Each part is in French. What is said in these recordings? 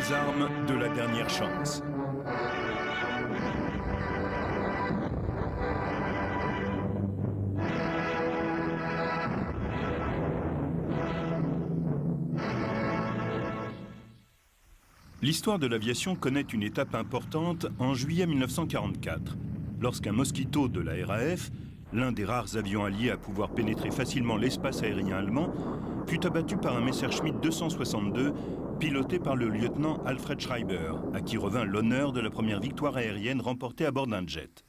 Les armes de la dernière chance. L'histoire de l'aviation connaît une étape importante en juillet 1944, lorsqu'un Mosquito de la RAF, l'un des rares avions alliés à pouvoir pénétrer facilement l'espace aérien allemand, fut abattu par un Messerschmitt 262 piloté par le lieutenant Alfred Schreiber, à qui revint l'honneur de la première victoire aérienne remportée à bord d'un jet.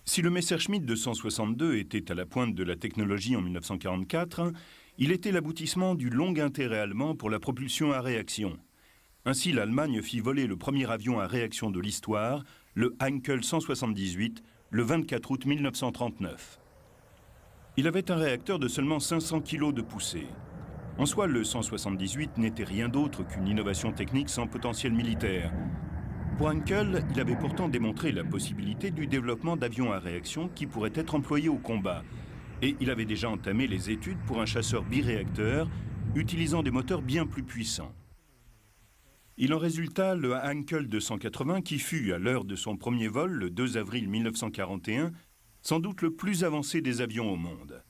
Si le Messerschmitt 262 était à la pointe de la technologie en 1944, il était l'aboutissement du long intérêt allemand pour la propulsion à réaction. Ainsi, l'Allemagne fit voler le premier avion à réaction de l'histoire, le Heinkel 178, le 24 août 1939. Il avait un réacteur de seulement 500 kg de poussée. En soi, le 178 n'était rien d'autre qu'une innovation technique sans potentiel militaire. Pour Heinkel, il avait pourtant démontré la possibilité du développement d'avions à réaction qui pourraient être employés au combat. Et il avait déjà entamé les études pour un chasseur biréacteur utilisant des moteurs bien plus puissants. Il en résulta le Heinkel 280 qui fut, à l'heure de son premier vol, le 2 avril 1941, sans doute le plus avancé des avions au monde.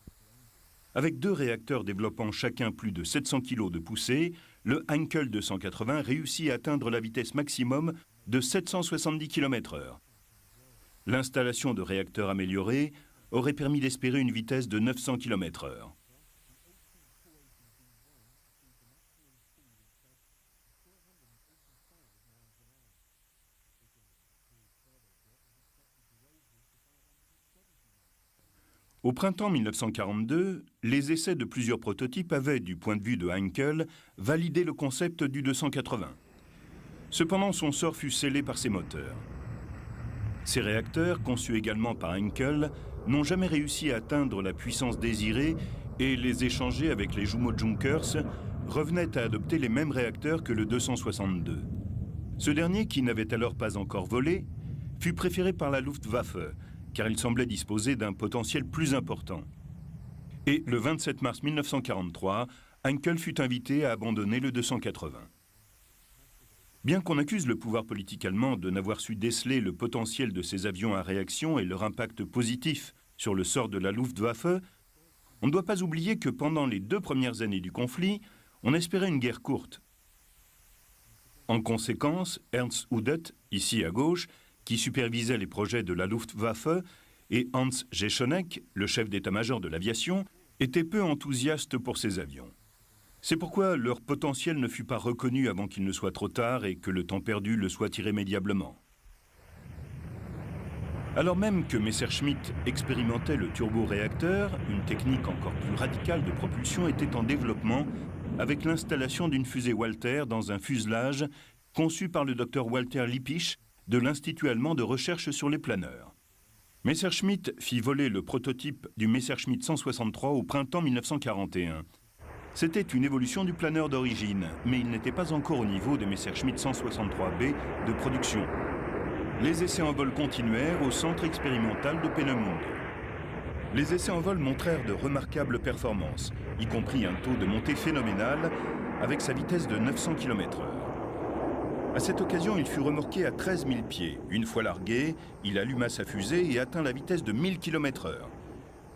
Avec deux réacteurs développant chacun plus de 700 kg de poussée, le Heinkel 280 réussit à atteindre la vitesse maximum de 770 km/h. L'installation de réacteurs améliorés aurait permis d'espérer une vitesse de 900 km/h. Au printemps 1942, les essais de plusieurs prototypes avaient, du point de vue de Heinkel, validé le concept du 280. Cependant, son sort fut scellé par ses moteurs. Ces réacteurs, conçus également par Heinkel, n'ont jamais réussi à atteindre la puissance désirée et les échanger avec les jumeaux Junkers revenaient à adopter les mêmes réacteurs que le 262. Ce dernier, qui n'avait alors pas encore volé, fut préféré par la Luftwaffe, car il semblait disposer d'un potentiel plus important. Et le 27 mars 1943, Heinkel fut invité à abandonner le 280. Bien qu'on accuse le pouvoir politique allemand de n'avoir su déceler le potentiel de ces avions à réaction et leur impact positif sur le sort de la Luftwaffe, on ne doit pas oublier que pendant les 2 premières années du conflit, on espérait une guerre courte. En conséquence, Ernst Udet, ici à gauche, qui supervisait les projets de la Luftwaffe, et Hans Jeschonnek, le chef d'état-major de l'aviation, étaient peu enthousiastes pour ces avions. C'est pourquoi leur potentiel ne fut pas reconnu avant qu'il ne soit trop tard et que le temps perdu le soit irrémédiablement. Alors même que Messerschmitt expérimentait le turboréacteur, une technique encore plus radicale de propulsion était en développement avec l'installation d'une fusée Walter dans un fuselage conçu par le docteur Walter Lippisch de l'Institut allemand de recherche sur les planeurs. Messerschmitt fit voler le prototype du Messerschmitt 163 au printemps 1941. C'était une évolution du planeur d'origine, mais il n'était pas encore au niveau des Messerschmitt 163B de production. Les essais en vol continuèrent au centre expérimental de Peenemünde. Les essais en vol montrèrent de remarquables performances, y compris un taux de montée phénoménal avec sa vitesse de 900 km/h. À cette occasion, il fut remorqué à 13 000 pieds. Une fois largué, il alluma sa fusée et atteint la vitesse de 1000 km/h.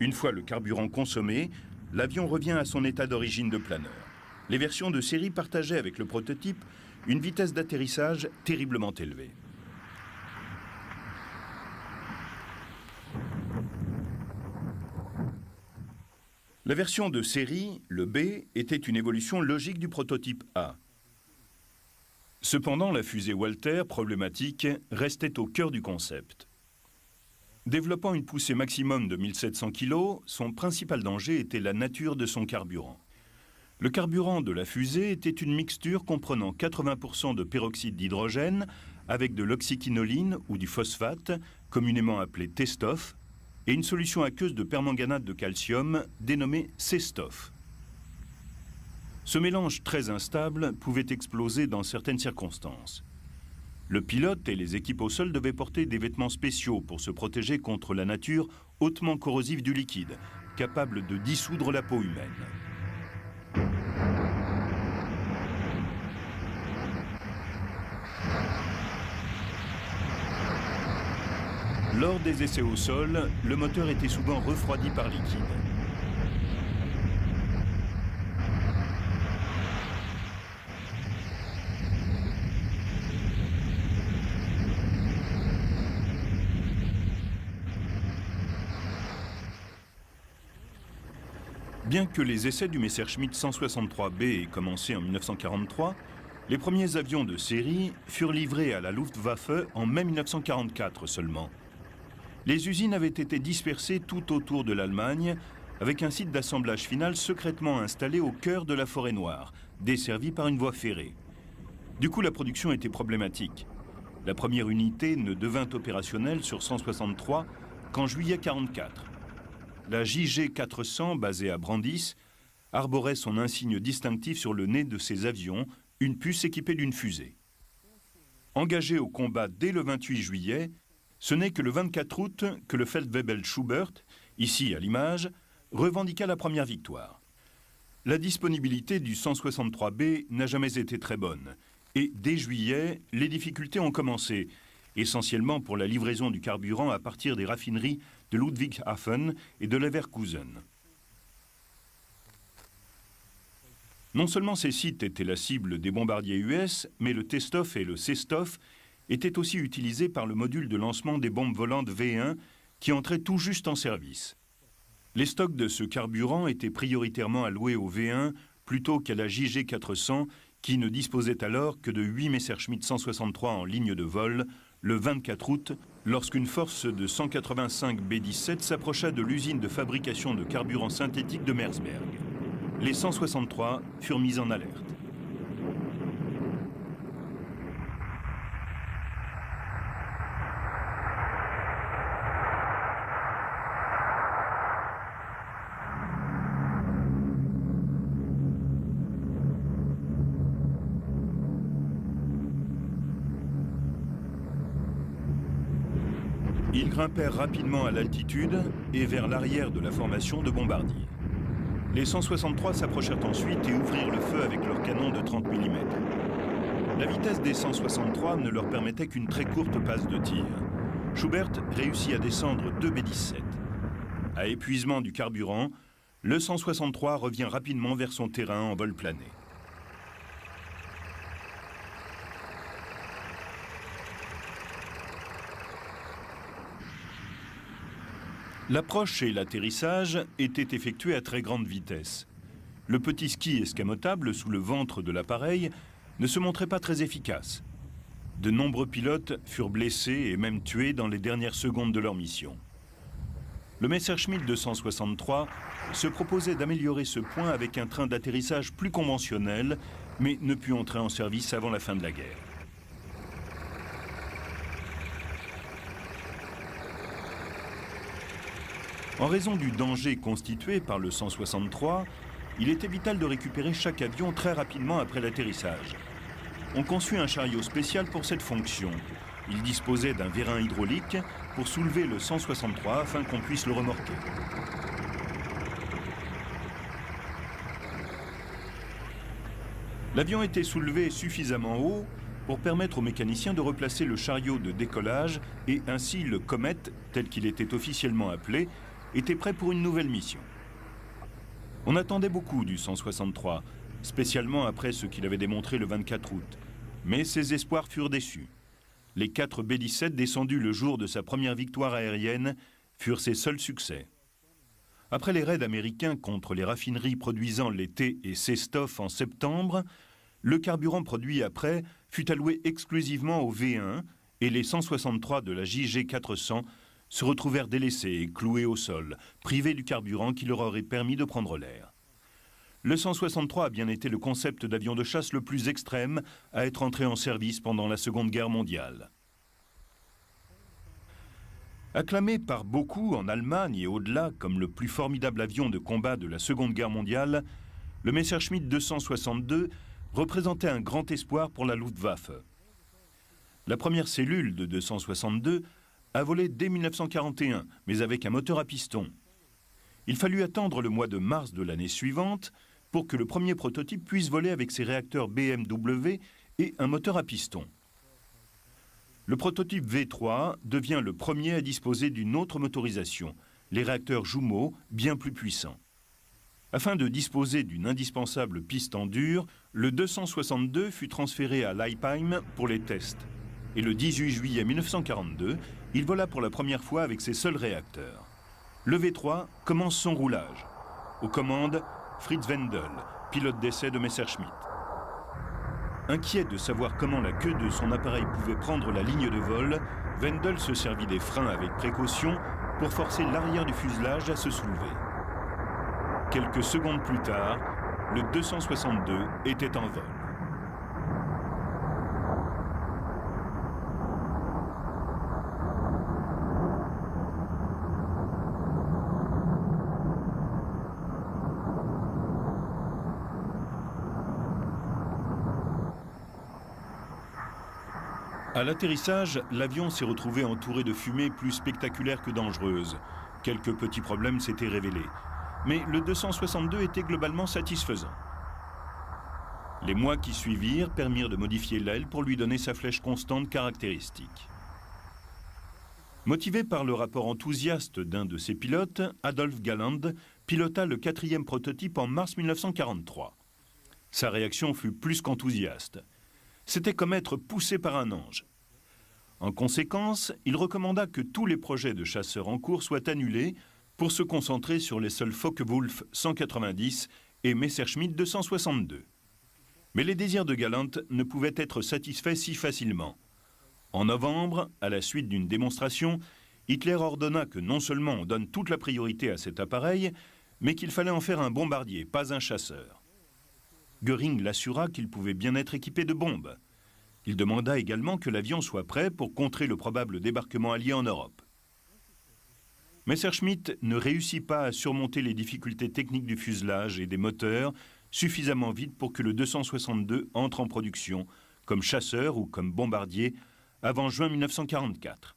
Une fois le carburant consommé, l'avion revient à son état d'origine de planeur. Les versions de série partageaient avec le prototype une vitesse d'atterrissage terriblement élevée. La version de série, le B, était une évolution logique du prototype A. Cependant, la fusée Walter, problématique, restait au cœur du concept. Développant une poussée maximum de 1700 kg, son principal danger était la nature de son carburant. Le carburant de la fusée était une mixture comprenant 80% de peroxyde d'hydrogène avec de l'oxyquinoline ou du phosphate, communément appelé T-Stoff, et une solution aqueuse de permanganate de calcium dénommée C-Stoff. Ce mélange très instable pouvait exploser dans certaines circonstances. Le pilote et les équipes au sol devaient porter des vêtements spéciaux pour se protéger contre la nature hautement corrosive du liquide, capable de dissoudre la peau humaine. Lors des essais au sol, le moteur était souvent refroidi par liquide. Bien que les essais du Messerschmitt 163B aient commencé en 1943, les premiers avions de série furent livrés à la Luftwaffe en mai 1944 seulement. Les usines avaient été dispersées tout autour de l'Allemagne, avec un site d'assemblage final secrètement installé au cœur de la Forêt Noire, desservi par une voie ferrée. Du coup, la production était problématique. La première unité ne devint opérationnelle sur 163 qu'en juillet 1944. La JG 400, basée à Brandis, arborait son insigne distinctif sur le nez de ses avions, une puce équipée d'une fusée. Engagé au combat dès le 28 juillet, ce n'est que le 24 août que le Feldwebel Schubert, ici à l'image, revendiqua la première victoire. La disponibilité du 163B n'a jamais été très bonne, et dès juillet, les difficultés ont commencé, essentiellement pour la livraison du carburant à partir des raffineries de Ludwigshafen et de Leverkusen. Non seulement ces sites étaient la cible des bombardiers US, mais le Testov et le Sestov étaient aussi utilisés par le module de lancement des bombes volantes V1 qui entrait tout juste en service. Les stocks de ce carburant étaient prioritairement alloués au V1 plutôt qu'à la JG 400 qui ne disposait alors que de 8 Messerschmitt 163 en ligne de vol, le 24 août, lorsqu'une force de 185 B-17 s'approcha de l'usine de fabrication de carburant synthétique de Mersberg. Les 163 furent mis en alerte. Ils grimpèrent rapidement à l'altitude et vers l'arrière de la formation de bombardiers. Les 163 s'approchèrent ensuite et ouvrirent le feu avec leurs canons de 30 mm. La vitesse des 163 ne leur permettait qu'une très courte passe de tir. Schubert réussit à descendre 2 B-17. À épuisement du carburant, le 163 revient rapidement vers son terrain en vol plané. L'approche et l'atterrissage étaient effectués à très grande vitesse. Le petit ski escamotable sous le ventre de l'appareil ne se montrait pas très efficace. De nombreux pilotes furent blessés et même tués dans les dernières secondes de leur mission. Le Messerschmitt 263 se proposait d'améliorer ce point avec un train d'atterrissage plus conventionnel, mais ne put entrer en service avant la fin de la guerre. En raison du danger constitué par le 163, il était vital de récupérer chaque avion très rapidement après l'atterrissage. On conçut un chariot spécial pour cette fonction. Il disposait d'un vérin hydraulique pour soulever le 163 afin qu'on puisse le remorquer. L'avion était soulevé suffisamment haut pour permettre aux mécaniciens de replacer le chariot de décollage et ainsi le Comet, tel qu'il était officiellement appelé, était prêt pour une nouvelle mission. On attendait beaucoup du 163, spécialement après ce qu'il avait démontré le 24 août. Mais ses espoirs furent déçus. Les 4 B-17 descendus le jour de sa première victoire aérienne furent ses seuls succès. Après les raids américains contre les raffineries produisant l'été et Sestov en septembre, le carburant produit après fut alloué exclusivement au V1 et les 163 de la JG 400 se retrouvèrent délaissés et cloués au sol, privés du carburant qui leur aurait permis de prendre l'air. Le 163 a bien été le concept d'avion de chasse le plus extrême à être entré en service pendant la Seconde Guerre mondiale. Acclamé par beaucoup en Allemagne et au-delà comme le plus formidable avion de combat de la Seconde Guerre mondiale, le Messerschmitt 262 représentait un grand espoir pour la Luftwaffe. La première cellule de 262 a volé dès 1941, mais avec un moteur à piston. Il fallut attendre le mois de mars de l'année suivante pour que le premier prototype puisse voler avec ses réacteurs BMW et un moteur à piston. Le prototype V3 devient le premier à disposer d'une autre motorisation, les réacteurs jumeaux bien plus puissants. Afin de disposer d'une indispensable piste en dur, le 262 fut transféré à Leipheim pour les tests. Et le 18 juillet 1942, il vola pour la première fois avec ses seuls réacteurs. Le V3 commence son roulage. Aux commandes, Fritz Wendel, pilote d'essai de Messerschmitt. Inquiet de savoir comment la queue de son appareil pouvait prendre la ligne de vol, Wendel se servit des freins avec précaution pour forcer l'arrière du fuselage à se soulever. Quelques secondes plus tard, le 262 était en vol. À l'atterrissage, l'avion s'est retrouvé entouré de fumée plus spectaculaire que dangereuse. Quelques petits problèmes s'étaient révélés. Mais le 262 était globalement satisfaisant. Les mois qui suivirent permirent de modifier l'aile pour lui donner sa flèche constante caractéristique. Motivé par le rapport enthousiaste d'un de ses pilotes, Adolf Galland pilota le 4e prototype en mars 1943. Sa réaction fut plus qu'enthousiaste. C'était comme être poussé par un ange. En conséquence, il recommanda que tous les projets de chasseurs en cours soient annulés pour se concentrer sur les seuls Focke-Wulf 190 et Messerschmitt 262. Mais les désirs de Galland ne pouvaient être satisfaits si facilement. En novembre, à la suite d'une démonstration, Hitler ordonna que non seulement on donne toute la priorité à cet appareil, mais qu'il fallait en faire un bombardier, pas un chasseur. Göring l'assura qu'il pouvait bien être équipé de bombes. Il demanda également que l'avion soit prêt pour contrer le probable débarquement allié en Europe. Messerschmitt ne réussit pas à surmonter les difficultés techniques du fuselage et des moteurs suffisamment vite pour que le 262 entre en production comme chasseur ou comme bombardier avant juin 1944.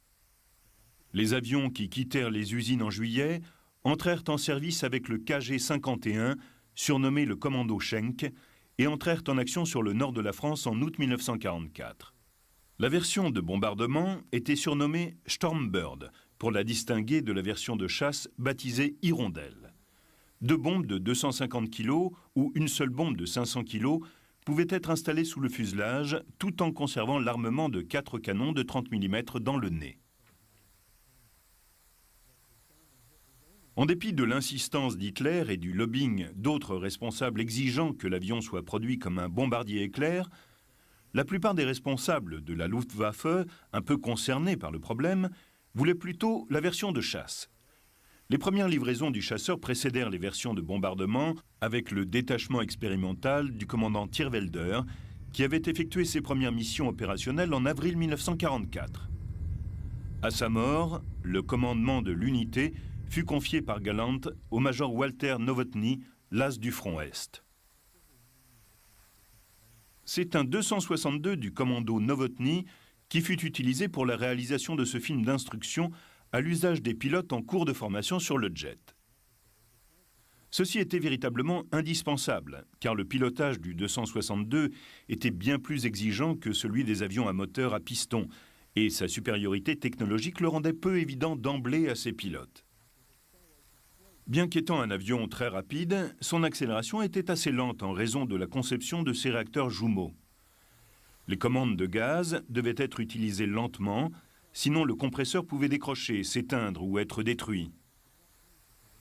Les avions qui quittèrent les usines en juillet entrèrent en service avec le KG-51, surnommé le Commando Schenk, et entrèrent en action sur le nord de la France en août 1944. La version de bombardement était surnommée Stormbird, pour la distinguer de la version de chasse baptisée Hirondelle. 2 bombes de 250 kg ou une seule bombe de 500 kg pouvaient être installées sous le fuselage tout en conservant l'armement de 4 canons de 30 mm dans le nez. En dépit de l'insistance d'Hitler et du lobbying d'autres responsables exigeant que l'avion soit produit comme un bombardier éclair, la plupart des responsables de la Luftwaffe, un peu concernés par le problème, voulaient plutôt la version de chasse. Les premières livraisons du chasseur précédèrent les versions de bombardement avec le détachement expérimental du commandant Thierwälder, qui avait effectué ses premières missions opérationnelles en avril 1944. À sa mort, le commandement de l'unité fut confié par Galland au major Walter Nowotny, l'as du front Est. C'est un 262 du commando Nowotny qui fut utilisé pour la réalisation de ce film d'instruction à l'usage des pilotes en cours de formation sur le jet. Ceci était véritablement indispensable, car le pilotage du 262 était bien plus exigeant que celui des avions à moteur à piston, et sa supériorité technologique le rendait peu évident d'emblée à ses pilotes. Bien qu'étant un avion très rapide, son accélération était assez lente en raison de la conception de ses réacteurs jumeaux. Les commandes de gaz devaient être utilisées lentement, sinon le compresseur pouvait décrocher, s'éteindre ou être détruit.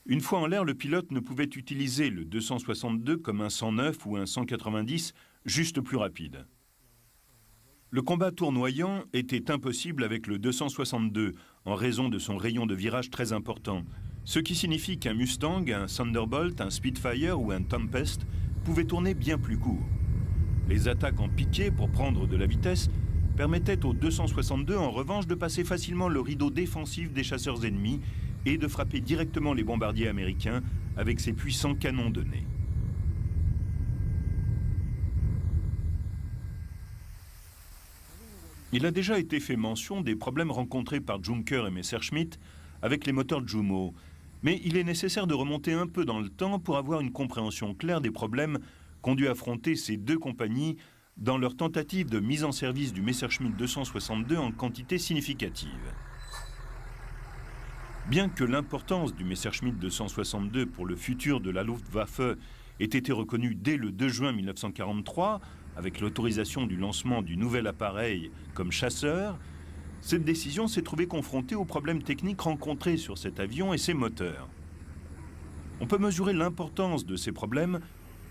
Une fois en l'air, le pilote ne pouvait utiliser le 262 comme un 109 ou un 190, juste plus rapide. Le combat tournoyant était impossible avec le 262 en raison de son rayon de virage très important, ce qui signifie qu'un Mustang, un Thunderbolt, un Spitfire ou un Tempest pouvaient tourner bien plus court. Les attaques en piqué pour prendre de la vitesse permettaient au 262 en revanche de passer facilement le rideau défensif des chasseurs ennemis et de frapper directement les bombardiers américains avec ses puissants canons de nez. Il a déjà été fait mention des problèmes rencontrés par Junker et Messerschmitt avec les moteurs jumeaux, mais il est nécessaire de remonter un peu dans le temps pour avoir une compréhension claire des problèmes qu'ont dû affronter ces deux compagnies dans leur tentative de mise en service du Messerschmitt 262 en quantité significative. Bien que l'importance du Messerschmitt 262 pour le futur de la Luftwaffe ait été reconnue dès le 2 juin 1943, avec l'autorisation du lancement du nouvel appareil comme chasseur, cette décision s'est trouvée confrontée aux problèmes techniques rencontrés sur cet avion et ses moteurs. On peut mesurer l'importance de ces problèmes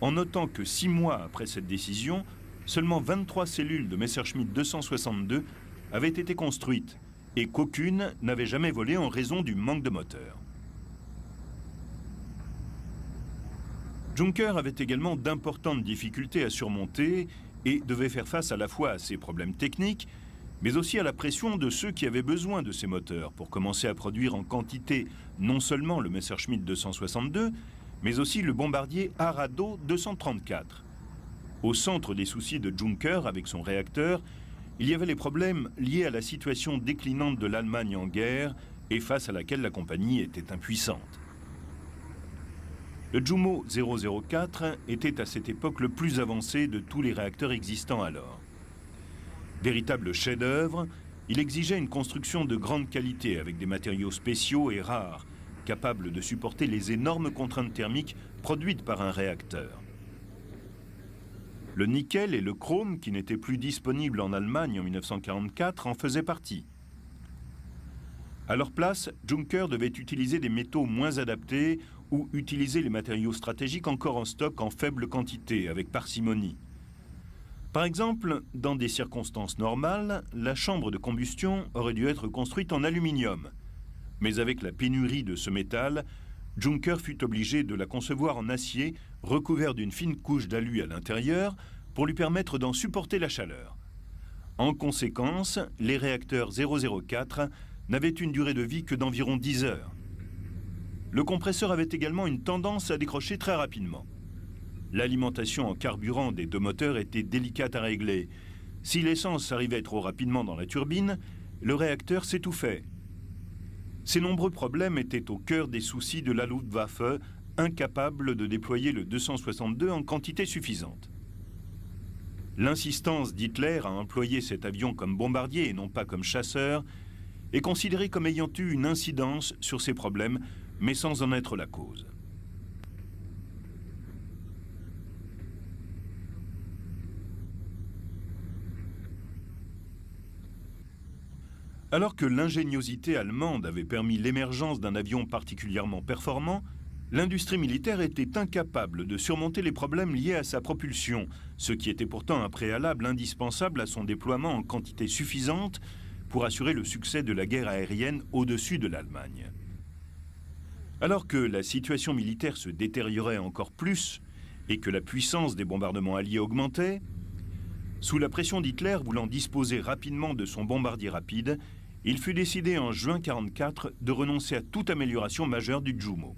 en notant que 6 mois après cette décision, seulement 23 cellules de Messerschmitt 262 avaient été construites et qu'aucune n'avait jamais volé en raison du manque de moteur. Junker avait également d'importantes difficultés à surmonter et devait faire face à la fois à ces problèmes techniques, mais aussi à la pression de ceux qui avaient besoin de ces moteurs pour commencer à produire en quantité non seulement le Messerschmitt 262, mais aussi le bombardier Arado 234. Au centre des soucis de Junker avec son réacteur, il y avait les problèmes liés à la situation déclinante de l'Allemagne en guerre et face à laquelle la compagnie était impuissante. Le Jumo 004 était à cette époque le plus avancé de tous les réacteurs existants alors. Véritable chef-d'œuvre, il exigeait une construction de grande qualité avec des matériaux spéciaux et rares, capables de supporter les énormes contraintes thermiques produites par un réacteur. Le nickel et le chrome, qui n'étaient plus disponibles en Allemagne en 1944, en faisaient partie. À leur place, Junker devait utiliser des métaux moins adaptés ou utiliser les matériaux stratégiques encore en stock en faible quantité, avec parcimonie. Par exemple, dans des circonstances normales, la chambre de combustion aurait dû être construite en aluminium. Mais avec la pénurie de ce métal, Junker fut obligé de la concevoir en acier recouvert d'une fine couche d'alu à l'intérieur pour lui permettre d'en supporter la chaleur. En conséquence, les réacteurs 004 n'avaient une durée de vie que d'environ 10 heures. Le compresseur avait également une tendance à décrocher très rapidement. L'alimentation en carburant des deux moteurs était délicate à régler. Si l'essence arrivait trop rapidement dans la turbine, le réacteur s'étouffait. Ces nombreux problèmes étaient au cœur des soucis de la Luftwaffe, incapable de déployer le 262 en quantité suffisante. L'insistance d'Hitler à employer cet avion comme bombardier et non pas comme chasseur est considérée comme ayant eu une incidence sur ces problèmes, mais sans en être la cause. Alors que l'ingéniosité allemande avait permis l'émergence d'un avion particulièrement performant, l'industrie militaire était incapable de surmonter les problèmes liés à sa propulsion, ce qui était pourtant un préalable indispensable à son déploiement en quantité suffisante pour assurer le succès de la guerre aérienne au-dessus de l'Allemagne. Alors que la situation militaire se détériorait encore plus et que la puissance des bombardements alliés augmentait, sous la pression d'Hitler voulant disposer rapidement de son bombardier rapide, il fut décidé en juin 1944 de renoncer à toute amélioration majeure du Jumo.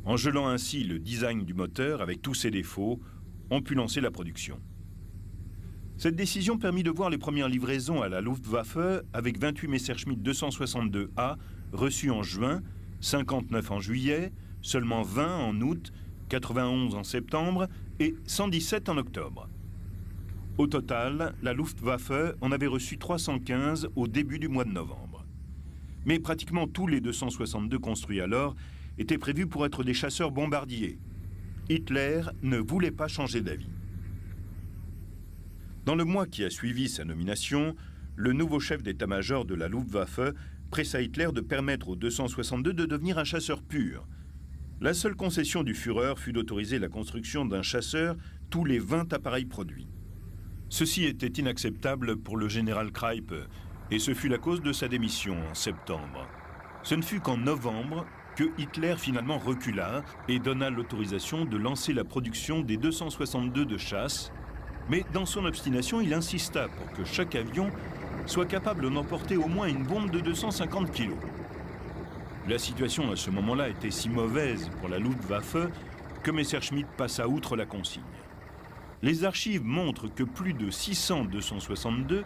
En gelant ainsi le design du moteur avec tous ses défauts, on put lancer la production. Cette décision permit de voir les premières livraisons à la Luftwaffe avec 28 Messerschmitt 262A reçus en juin, 59 en juillet, seulement 20 en août, 91 en septembre et 117 en octobre. Au total, la Luftwaffe en avait reçu 315 au début du mois de novembre. Mais pratiquement tous les 262 construits alors étaient prévus pour être des chasseurs bombardiers. Hitler ne voulait pas changer d'avis. Dans le mois qui a suivi sa nomination, le nouveau chef d'état-major de la Luftwaffe pressa Hitler de permettre aux 262 de devenir un chasseur pur. La seule concession du Führer fut d'autoriser la construction d'un chasseur tous les 20 appareils produits. Ceci était inacceptable pour le général Kreipe, et ce fut la cause de sa démission en septembre. Ce ne fut qu'en novembre que Hitler finalement recula et donna l'autorisation de lancer la production des 262 de chasse, mais dans son obstination, il insista pour que chaque avion soit capable d'emporter au moins une bombe de 250 kg. La situation à ce moment-là était si mauvaise pour la Luftwaffe que Messerschmitt passa outre la consigne. Les archives montrent que plus de 600 262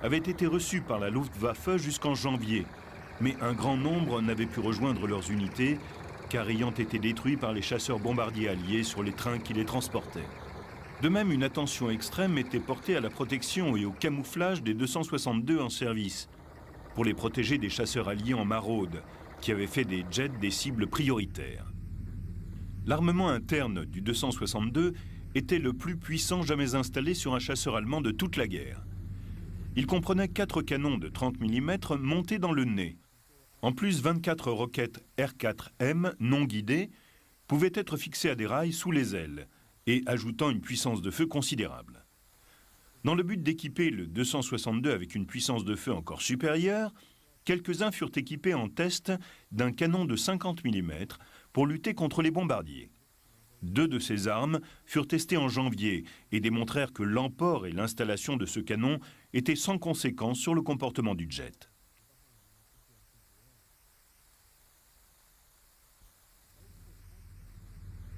avaient été reçus par la Luftwaffe jusqu'en janvier, mais un grand nombre n'avaient pu rejoindre leurs unités, car ayant été détruits par les chasseurs bombardiers alliés sur les trains qui les transportaient. De même, une attention extrême était portée à la protection et au camouflage des 262 en service, pour les protéger des chasseurs alliés en maraude, qui avaient fait des jets des cibles prioritaires. L'armement interne du 262 était le plus puissant jamais installé sur un chasseur allemand de toute la guerre. Il comprenait 4 canons de 30 mm montés dans le nez. En plus, 24 roquettes R4M non guidées pouvaient être fixées à des rails sous les ailes et ajoutant une puissance de feu considérable. Dans le but d'équiper le 262 avec une puissance de feu encore supérieure, quelques-uns furent équipés en test d'un canon de 50 mm pour lutter contre les bombardiers. 2 de ces armes furent testées en janvier et démontrèrent que l'emport et l'installation de ce canon étaient sans conséquence sur le comportement du jet.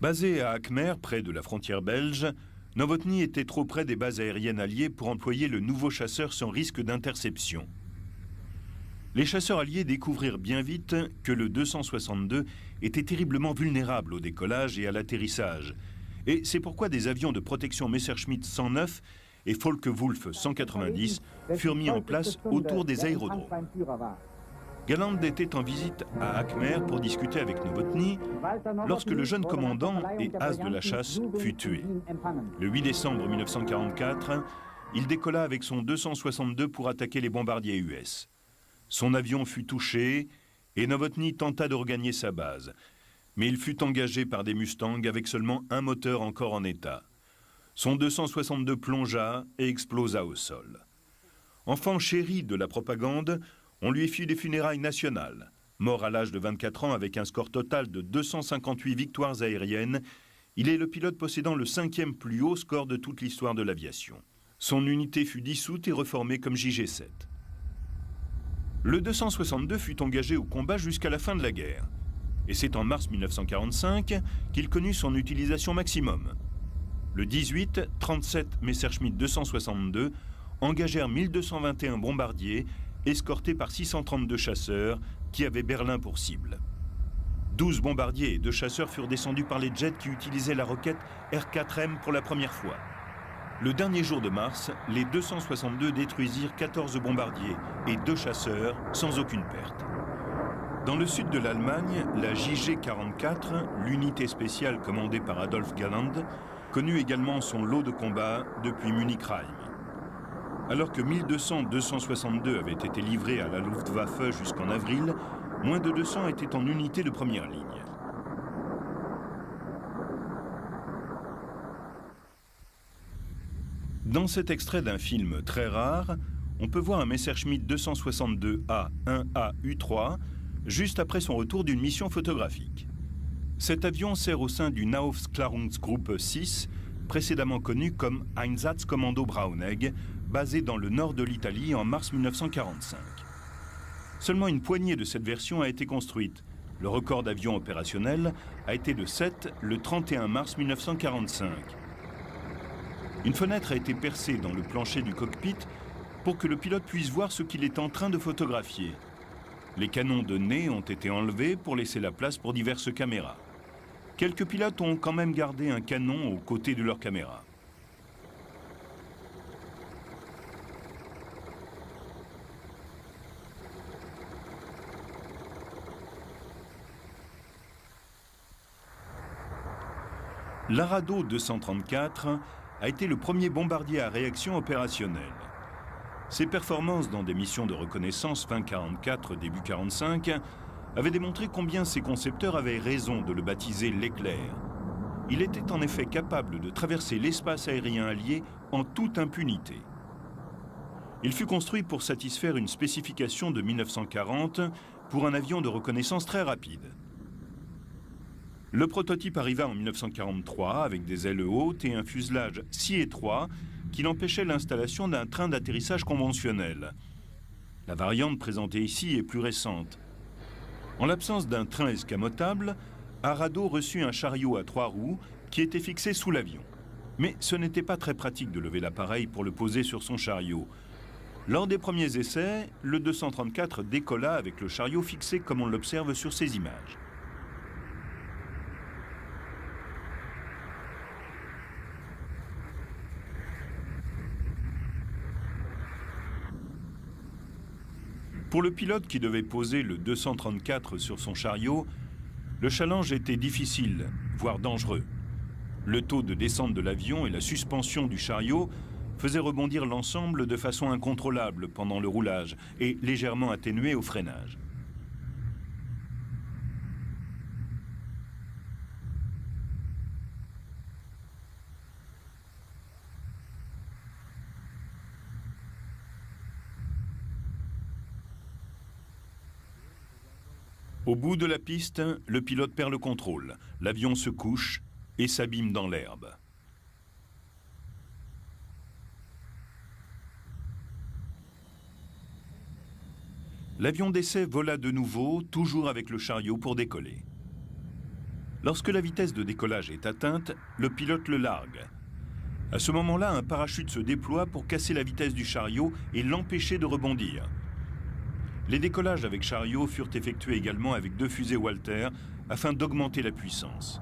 Basé à Akmer, près de la frontière belge, Novotny était trop près des bases aériennes alliées pour employer le nouveau chasseur sans risque d'interception. Les chasseurs alliés découvrirent bien vite que le 262 était terriblement vulnérable au décollage et à l'atterrissage. Et c'est pourquoi des avions de protection Messerschmitt 109 et Focke-Wulf 190 furent mis en place autour des aérodromes. Galland était en visite à Akmer pour discuter avec Novotny lorsque le jeune commandant et as de la chasse fut tué. Le 8 décembre 1944, il décolla avec son 262 pour attaquer les bombardiers US. Son avion fut touché et Novotny tenta de regagner sa base. Mais il fut engagé par des Mustangs avec seulement un moteur encore en état. Son 262 plongea et explosa au sol. Enfant chéri de la propagande, on lui fit des funérailles nationales. Mort à l'âge de 24 ans avec un score total de 258 victoires aériennes, il est le pilote possédant le 5e plus haut score de toute l'histoire de l'aviation. Son unité fut dissoute et reformée comme JG-7. Le 262 fut engagé au combat jusqu'à la fin de la guerre. Et c'est en mars 1945 qu'il connut son utilisation maximum. Le 18, 37 Messerschmitt 262 engagèrent 1221 bombardiers escortés par 632 chasseurs qui avaient Berlin pour cible. 12 bombardiers et 2 chasseurs furent descendus par les jets qui utilisaient la roquette R4M pour la première fois. Le dernier jour de mars, les 262 détruisirent 14 bombardiers et 2 chasseurs sans aucune perte. Dans le sud de l'Allemagne, la JG-44, l'unité spéciale commandée par Adolf Galland, connut également son lot de combats depuis Munich-Rhein. Alors que 1200 262 avaient été livrés à la Luftwaffe jusqu'en avril, moins de 200 étaient en unité de première ligne. Dans cet extrait d'un film très rare, on peut voir un Messerschmitt 262A 1A U3 juste après son retour d'une mission photographique. Cet avion sert au sein du Nahof-Klärungsgruppe 6, précédemment connu comme Einsatzkommando Braunegg, basé dans le nord de l'Italie en mars 1945. Seulement une poignée de cette version a été construite. Le record d'avions opérationnels a été de 7 le 31 mars 1945. Une fenêtre a été percée dans le plancher du cockpit pour que le pilote puisse voir ce qu'il est en train de photographier. Les canons de nez ont été enlevés pour laisser la place pour diverses caméras. Quelques pilotes ont quand même gardé un canon aux côtés de leur caméra. L'Arado 234 a été le premier bombardier à réaction opérationnelle. Ses performances dans des missions de reconnaissance fin 44, début 45 avaient démontré combien ses concepteurs avaient raison de le baptiser l'éclair. Il était en effet capable de traverser l'espace aérien allié en toute impunité. Il fut construit pour satisfaire une spécification de 1940 pour un avion de reconnaissance très rapide. Le prototype arriva en 1943 avec des ailes hautes et un fuselage si étroit qu'il empêchait l'installation d'un train d'atterrissage conventionnel. La variante présentée ici est plus récente. En l'absence d'un train escamotable, Arado reçut un chariot à 3 roues qui était fixé sous l'avion. Mais ce n'était pas très pratique de lever l'appareil pour le poser sur son chariot. Lors des premiers essais, le 234 décolla avec le chariot fixé comme on l'observe sur ces images. Pour le pilote qui devait poser le 234 sur son chariot, le challenge était difficile, voire dangereux. Le taux de descente de l'avion et la suspension du chariot faisaient rebondir l'ensemble de façon incontrôlable pendant le roulage et légèrement atténué au freinage. Au bout de la piste, le pilote perd le contrôle. L'avion se couche et s'abîme dans l'herbe. L'avion d'essai vola de nouveau, toujours avec le chariot pour décoller. Lorsque la vitesse de décollage est atteinte, le pilote le largue. À ce moment-là, un parachute se déploie pour casser la vitesse du chariot et l'empêcher de rebondir. Les décollages avec chariot furent effectués également avec 2 fusées Walter afin d'augmenter la puissance.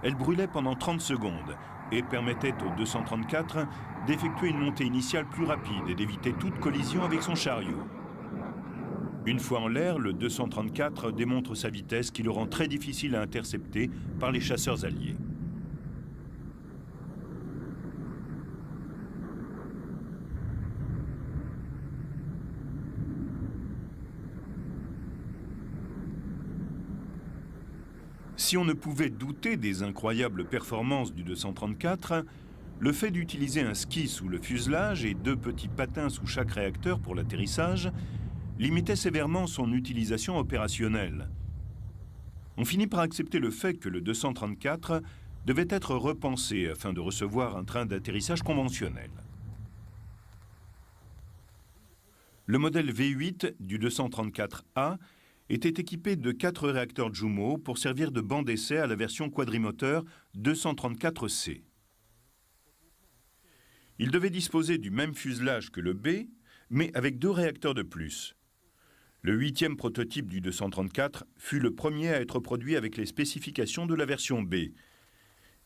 Elles brûlaient pendant 30 secondes et permettaient au 234 d'effectuer une montée initiale plus rapide et d'éviter toute collision avec son chariot. Une fois en l'air, le 234 démontre sa vitesse qui le rend très difficile à intercepter par les chasseurs alliés. Si on ne pouvait douter des incroyables performances du 234, le fait d'utiliser un ski sous le fuselage et 2 petits patins sous chaque réacteur pour l'atterrissage limitait sévèrement son utilisation opérationnelle. On finit par accepter le fait que le 234 devait être repensé afin de recevoir un train d'atterrissage conventionnel. Le modèle V8 du 234A était équipé de 4 réacteurs Jumo pour servir de banc d'essai à la version quadrimoteur 234C. Il devait disposer du même fuselage que le B, mais avec 2 réacteurs de plus. Le 8e prototype du 234 fut le premier à être produit avec les spécifications de la version B.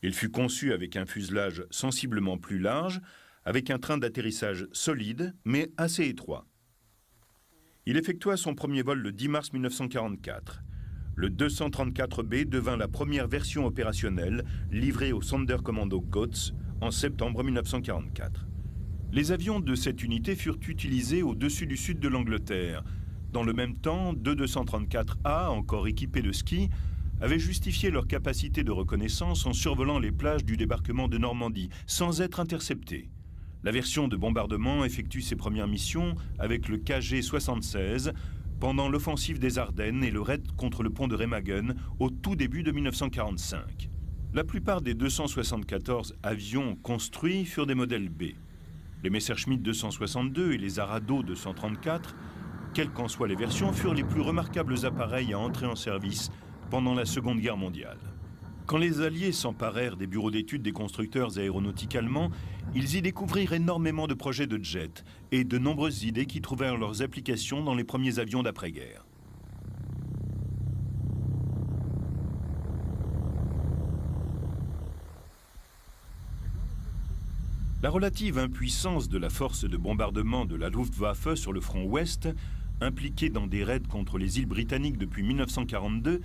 Il fut conçu avec un fuselage sensiblement plus large, avec un train d'atterrissage solide, mais assez étroit. Il effectua son premier vol le 10 mars 1944. Le 234B devint la première version opérationnelle livrée au Sonderkommando Gotz en septembre 1944. Les avions de cette unité furent utilisés au-dessus du sud de l'Angleterre. Dans le même temps, 2 234A, encore équipés de skis, avaient justifié leur capacité de reconnaissance en survolant les plages du débarquement de Normandie, sans être interceptés. La version de bombardement effectue ses premières missions avec le KG-76 pendant l'offensive des Ardennes et le raid contre le pont de Remagen au tout début de 1945. La plupart des 274 avions construits furent des modèles B. Les Messerschmitt 262 et les Arado 234, quelles qu'en soient les versions, furent les plus remarquables appareils à entrer en service pendant la Seconde Guerre mondiale. Quand les Alliés s'emparèrent des bureaux d'études des constructeurs aéronautiques allemands, ils y découvrirent énormément de projets de jets et de nombreuses idées qui trouvèrent leurs applications dans les premiers avions d'après-guerre. La relative impuissance de la force de bombardement de la Luftwaffe sur le front ouest, impliquée dans des raids contre les îles britanniques depuis 1942,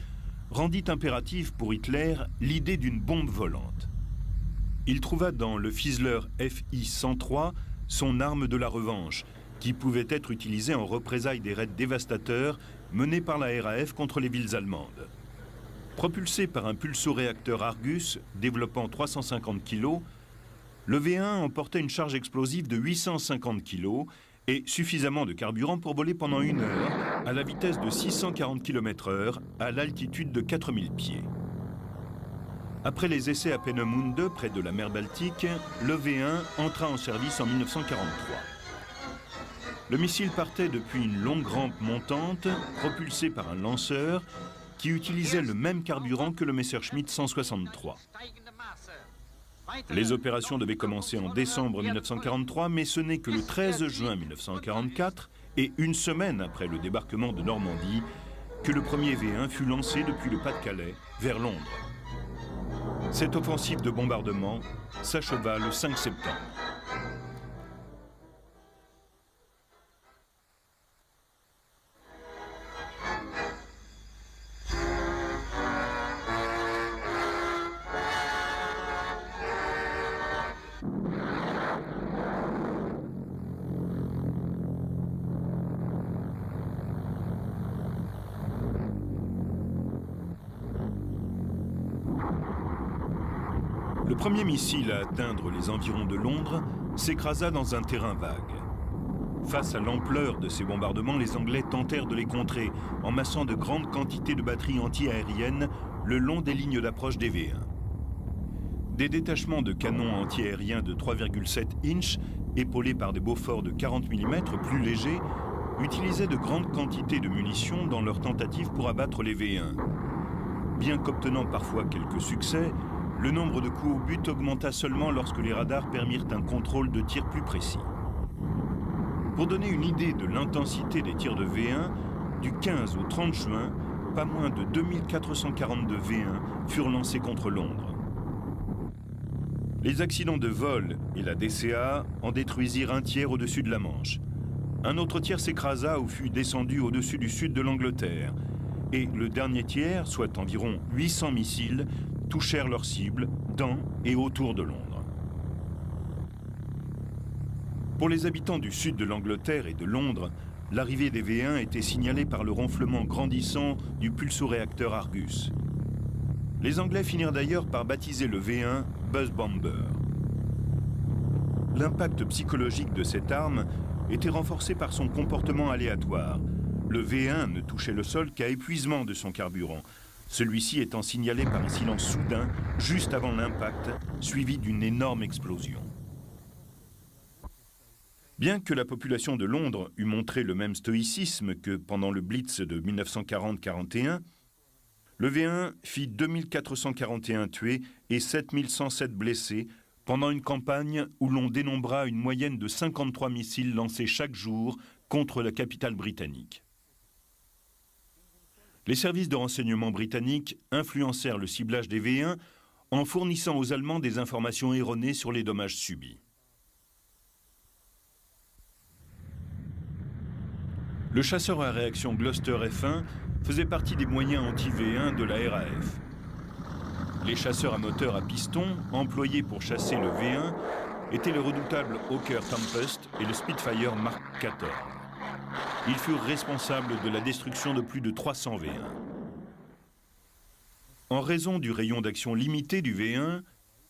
rendit impérative pour Hitler l'idée d'une bombe volante. Il trouva dans le Fiesler FI-103 son arme de la revanche, qui pouvait être utilisée en représailles des raids dévastateurs menés par la RAF contre les villes allemandes. Propulsé par un pulsoréacteur Argus développant 350 kg, le V1 emportait une charge explosive de 850 kg et suffisamment de carburant pour voler pendant 1 heure à la vitesse de 640 km/h à l'altitude de 4000 pieds. Après les essais à Peenemünde, près de la mer Baltique, le V1 entra en service en 1943. Le missile partait depuis une longue rampe montante, propulsé par un lanceur qui utilisait le même carburant que le Messerschmitt 163. Les opérations devaient commencer en décembre 1943, mais ce n'est que le 13 juin 1944, et 1 semaine après le débarquement de Normandie, que le premier V1 fut lancé depuis le Pas-de-Calais vers Londres. Cette offensive de bombardement s'acheva le 5 septembre. Le premier missile à atteindre les environs de Londres s'écrasa dans un terrain vague. Face à l'ampleur de ces bombardements, les Anglais tentèrent de les contrer en massant de grandes quantités de batteries anti-aériennes le long des lignes d'approche des V1. Des détachements de canons anti-aériens de 3,7 inches, épaulés par des Bofors de 40 mm plus légers, utilisaient de grandes quantités de munitions dans leurs tentatives pour abattre les V1. Bien qu'obtenant parfois quelques succès, le nombre de coups au but augmenta seulement lorsque les radars permirent un contrôle de tir plus précis. Pour donner une idée de l'intensité des tirs de V1, du 15 au 30 juin, pas moins de 2442 V1 furent lancés contre Londres. Les accidents de vol et la DCA en détruisirent un tiers au-dessus de la Manche. Un autre tiers s'écrasa ou fut descendu au-dessus du sud de l'Angleterre. Et le dernier tiers, soit environ 800 missiles, touchèrent leur cible dans et autour de Londres. Pour les habitants du sud de l'Angleterre et de Londres, l'arrivée des V1 était signalée par le ronflement grandissant du pulsoréacteur Argus. Les Anglais finirent d'ailleurs par baptiser le V1 Buzz Bomber. L'impact psychologique de cette arme était renforcé par son comportement aléatoire. Le V1 ne touchait le sol qu'à épuisement de son carburant, celui-ci étant signalé par un silence soudain juste avant l'impact, suivi d'une énorme explosion. Bien que la population de Londres eût montré le même stoïcisme que pendant le Blitz de 1940-41, le V1 fit 2441 tués et 7107 blessés pendant une campagne où l'on dénombra une moyenne de 53 missiles lancés chaque jour contre la capitale britannique. Les services de renseignement britanniques influencèrent le ciblage des V1 en fournissant aux Allemands des informations erronées sur les dommages subis. Le chasseur à réaction Gloster F1 faisait partie des moyens anti-V1 de la RAF. Les chasseurs à moteur à piston, employés pour chasser le V1, étaient les redoutables Hawker Tempest et le Spitfire Mark XIV. Ils furent responsables de la destruction de plus de 300 V1. En raison du rayon d'action limité du V1,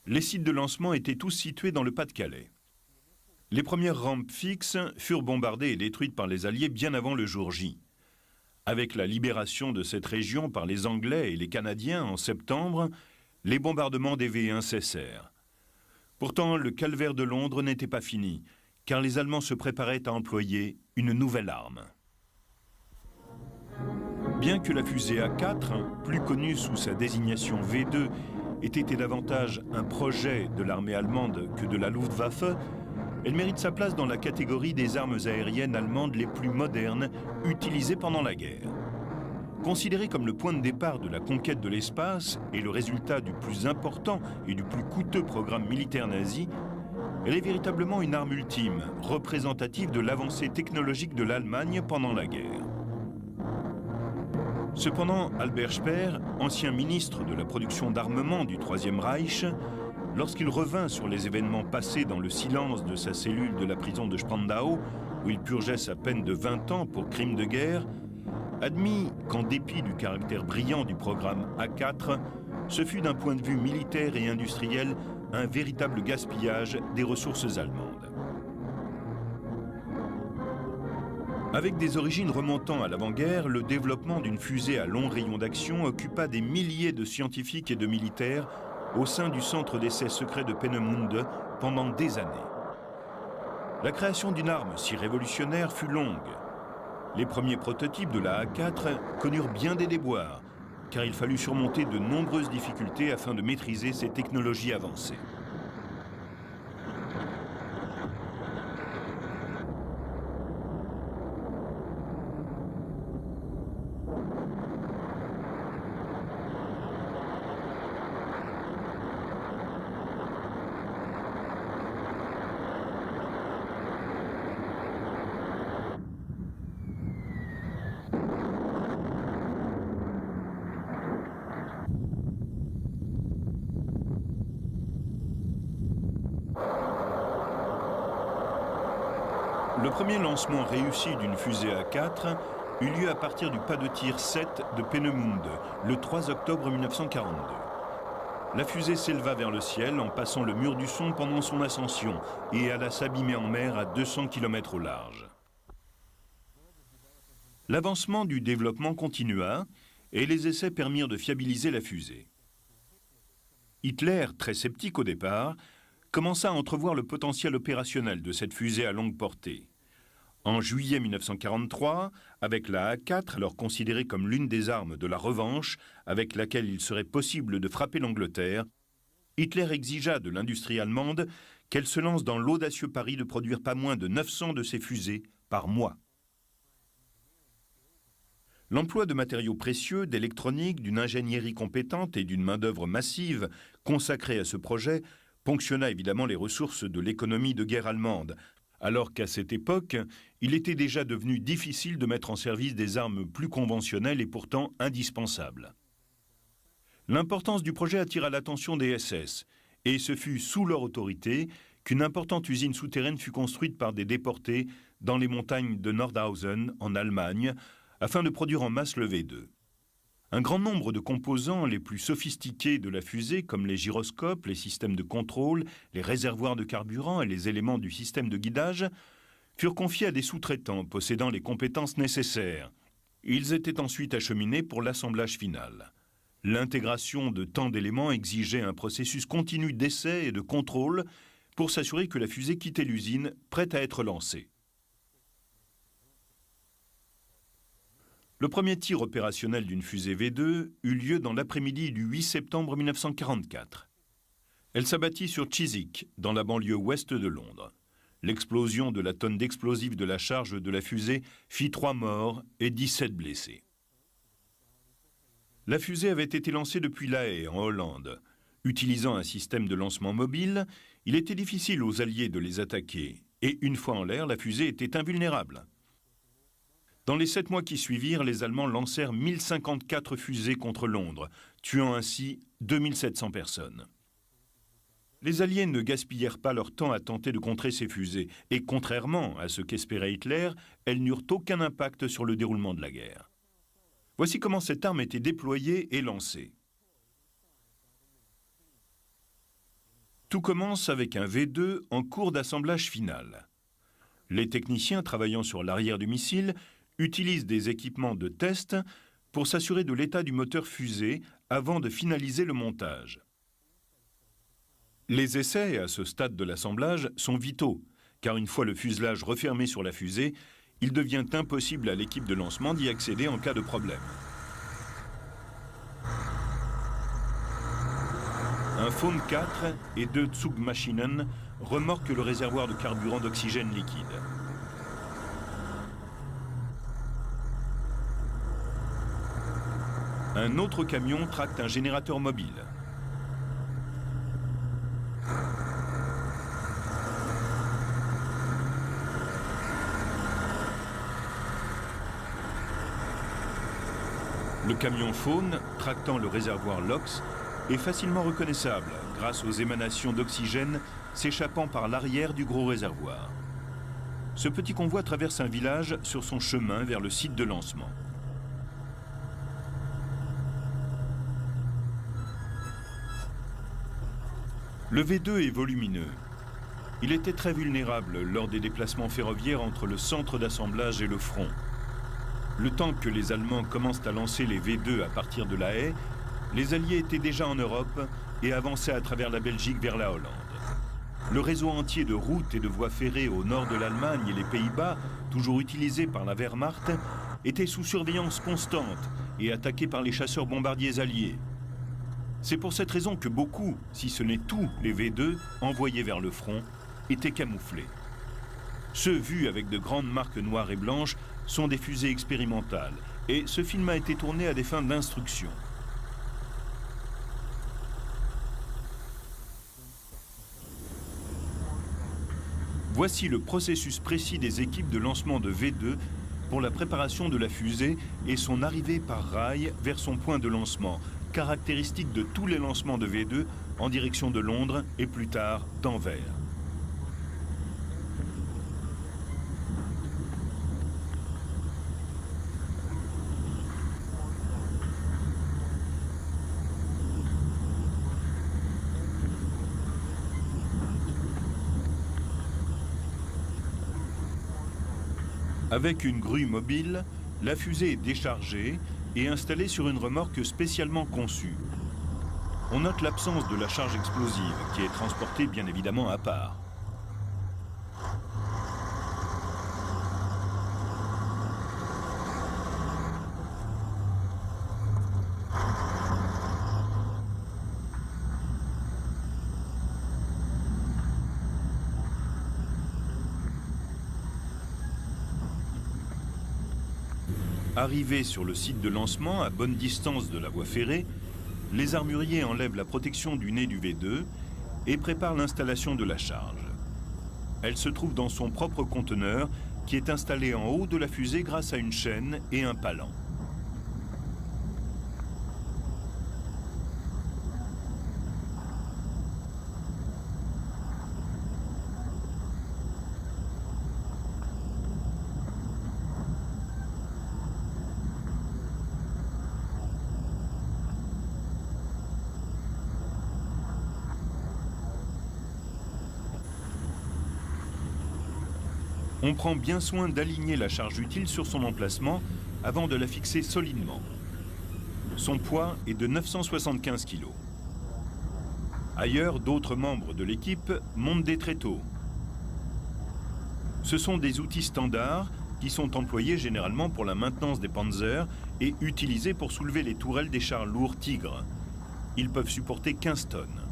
les sites de lancement étaient tous situés dans le Pas-de-Calais. Les premières rampes fixes furent bombardées et détruites par les Alliés bien avant le jour J. Avec la libération de cette région par les Anglais et les Canadiens en septembre, les bombardements des V1 cessèrent. Pourtant, le calvaire de Londres n'était pas fini, car les Allemands se préparaient à employer une nouvelle arme. Bien que la fusée A4, plus connue sous sa désignation V2, ait été davantage un projet de l'armée allemande que de la Luftwaffe, elle mérite sa place dans la catégorie des armes aériennes allemandes les plus modernes utilisées pendant la guerre. Considérée comme le point de départ de la conquête de l'espace et le résultat du plus important et du plus coûteux programme militaire nazi, elle est véritablement une arme ultime, représentative de l'avancée technologique de l'Allemagne pendant la guerre. Cependant, Albert Speer, ancien ministre de la production d'armement du Troisième Reich, lorsqu'il revint sur les événements passés dans le silence de sa cellule de la prison de Spandau, où il purgeait sa peine de 20 ans pour crime de guerre, admit qu'en dépit du caractère brillant du programme A4, ce fut d'un point de vue militaire et industriel un véritable gaspillage des ressources allemandes. Avec des origines remontant à l'avant-guerre, le développement d'une fusée à long rayon d'action occupa des milliers de scientifiques et de militaires au sein du centre d'essais secret de Peenemünde pendant des années. La création d'une arme si révolutionnaire fut longue. Les premiers prototypes de la A4 connurent bien des déboires, car il fallut surmonter de nombreuses difficultés afin de maîtriser ces technologies avancées. Le premier lancement réussi d'une fusée A4 eut lieu à partir du pas de tir 7 de Peenemünde, le 3 octobre 1942. La fusée s'éleva vers le ciel en passant le mur du son pendant son ascension et alla s'abîmer en mer à 200 km au large. L'avancement du développement continua et les essais permirent de fiabiliser la fusée. Hitler, très sceptique au départ, commença à entrevoir le potentiel opérationnel de cette fusée à longue portée. En juillet 1943, avec la A4, alors considérée comme l'une des armes de la revanche avec laquelle il serait possible de frapper l'Angleterre, Hitler exigea de l'industrie allemande qu'elle se lance dans l'audacieux pari de produire pas moins de 900 de ces fusées par mois. L'emploi de matériaux précieux, d'électronique, d'une ingénierie compétente et d'une main-d'œuvre massive consacrée à ce projet ponctionna évidemment les ressources de l'économie de guerre allemande, alors qu'à cette époque, il était déjà devenu difficile de mettre en service des armes plus conventionnelles et pourtant indispensables. L'importance du projet attira l'attention des SS, et ce fut sous leur autorité qu'une importante usine souterraine fut construite par des déportés dans les montagnes de Nordhausen, en Allemagne, afin de produire en masse le V2. Un grand nombre de composants les plus sophistiqués de la fusée, comme les gyroscopes, les systèmes de contrôle, les réservoirs de carburant et les éléments du système de guidage, furent confiés à des sous-traitants possédant les compétences nécessaires. Ils étaient ensuite acheminés pour l'assemblage final. L'intégration de tant d'éléments exigeait un processus continu d'essai et de contrôle pour s'assurer que la fusée quittait l'usine, prête à être lancée. Le premier tir opérationnel d'une fusée V2 eut lieu dans l'après-midi du 8 septembre 1944. Elle s'abattit sur Chiswick, dans la banlieue ouest de Londres. L'explosion de la tonne d'explosifs de la charge de la fusée fit 3 morts et 17 blessés. La fusée avait été lancée depuis La Haye, en Hollande. Utilisant un système de lancement mobile, il était difficile aux Alliés de les attaquer, et une fois en l'air, la fusée était invulnérable. Dans les 7 mois qui suivirent, les Allemands lancèrent 1054 fusées contre Londres, tuant ainsi 2700 personnes. Les Alliés ne gaspillèrent pas leur temps à tenter de contrer ces fusées, et contrairement à ce qu'espérait Hitler, elles n'eurent aucun impact sur le déroulement de la guerre. Voici comment cette arme était déployée et lancée. Tout commence avec un V2 en cours d'assemblage final. Les techniciens travaillant sur l'arrière du missile utilisent des équipements de test pour s'assurer de l'état du moteur fusée avant de finaliser le montage. Les essais à ce stade de l'assemblage sont vitaux, car une fois le fuselage refermé sur la fusée, il devient impossible à l'équipe de lancement d'y accéder en cas de problème. Un Faune 4 et 2 Zugmaschinen remorquent le réservoir de carburant d'oxygène liquide. Un autre camion tracte un générateur mobile. Le camion Faune, tractant le réservoir LOX, est facilement reconnaissable grâce aux émanations d'oxygène s'échappant par l'arrière du gros réservoir. Ce petit convoi traverse un village sur son chemin vers le site de lancement. Le V2 est volumineux. Il était très vulnérable lors des déplacements ferroviaires entre le centre d'assemblage et le front. Le temps que les Allemands commencent à lancer les V2 à partir de La Haye, les Alliés étaient déjà en Europe et avançaient à travers la Belgique vers la Hollande. Le réseau entier de routes et de voies ferrées au nord de l'Allemagne et les Pays-Bas, toujours utilisé par la Wehrmacht, était sous surveillance constante et attaqué par les chasseurs bombardiers alliés. C'est pour cette raison que beaucoup, si ce n'est tous les V2 envoyés vers le front, étaient camouflés. Ceux vus avec de grandes marques noires et blanches sont des fusées expérimentales et ce film a été tourné à des fins d'instruction. Voici le processus précis des équipes de lancement de V2 pour la préparation de la fusée et son arrivée par rail vers son point de lancement, caractéristique de tous les lancements de V2 en direction de Londres et plus tard d'Anvers. Avec une grue mobile, la fusée est déchargée et installée sur une remorque spécialement conçue. On note l'absence de la charge explosive, qui est transportée bien évidemment à part. Arrivés sur le site de lancement, à bonne distance de la voie ferrée, les armuriers enlèvent la protection du nez du V2 et préparent l'installation de la charge. Elle se trouve dans son propre conteneur qui est installé en haut de la fusée grâce à une chaîne et un palan. On prend bien soin d'aligner la charge utile sur son emplacement avant de la fixer solidement. Son poids est de 975 kg. Ailleurs, d'autres membres de l'équipe montent des tréteaux. Ce sont des outils standards qui sont employés généralement pour la maintenance des Panzers et utilisés pour soulever les tourelles des chars lourds Tigre. Ils peuvent supporter 15 tonnes.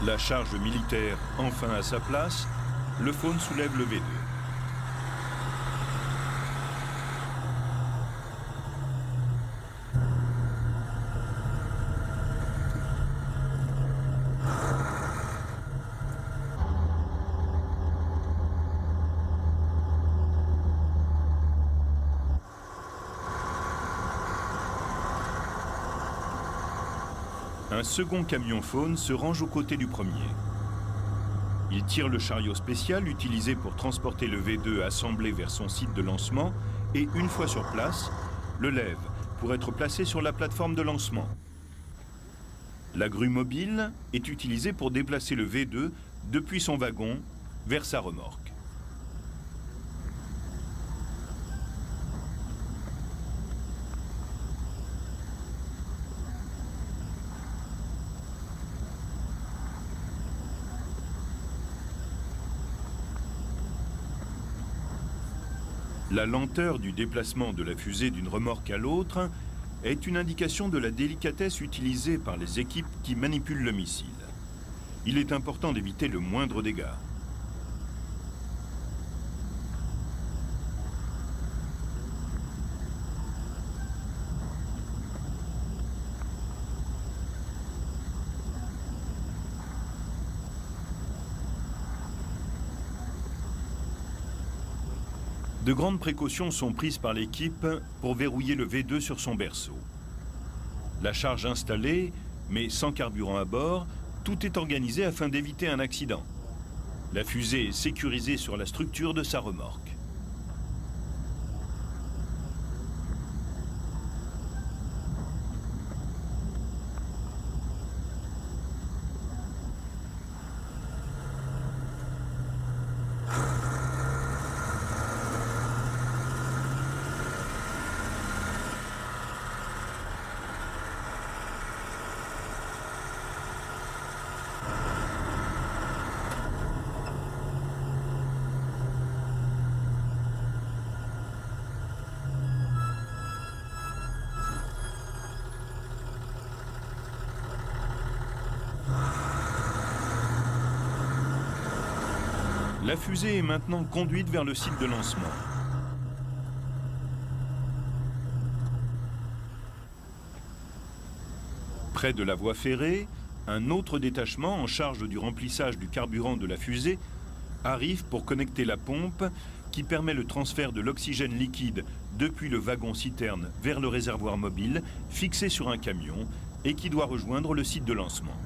La charge militaire enfin à sa place, le Faune soulève le V2. Un second camion Faune se range aux côtés du premier. Il tire le chariot spécial utilisé pour transporter le V2 assemblé vers son site de lancement et, une fois sur place, le lève pour être placé sur la plateforme de lancement. La grue mobile est utilisée pour déplacer le V2 depuis son wagon vers sa remorque. La lenteur du déplacement de la fusée d'une remorque à l'autre est une indication de la délicatesse utilisée par les équipes qui manipulent le missile. Il est important d'éviter le moindre dégât. De grandes précautions sont prises par l'équipe pour verrouiller le V2 sur son berceau. La charge installée, mais sans carburant à bord, tout est organisé afin d'éviter un accident. La fusée est sécurisée sur la structure de sa remorque. La fusée est maintenant conduite vers le site de lancement. Près de la voie ferrée, un autre détachement en charge du remplissage du carburant de la fusée arrive pour connecter la pompe qui permet le transfert de l'oxygène liquide depuis le wagon-citerne vers le réservoir mobile fixé sur un camion et qui doit rejoindre le site de lancement.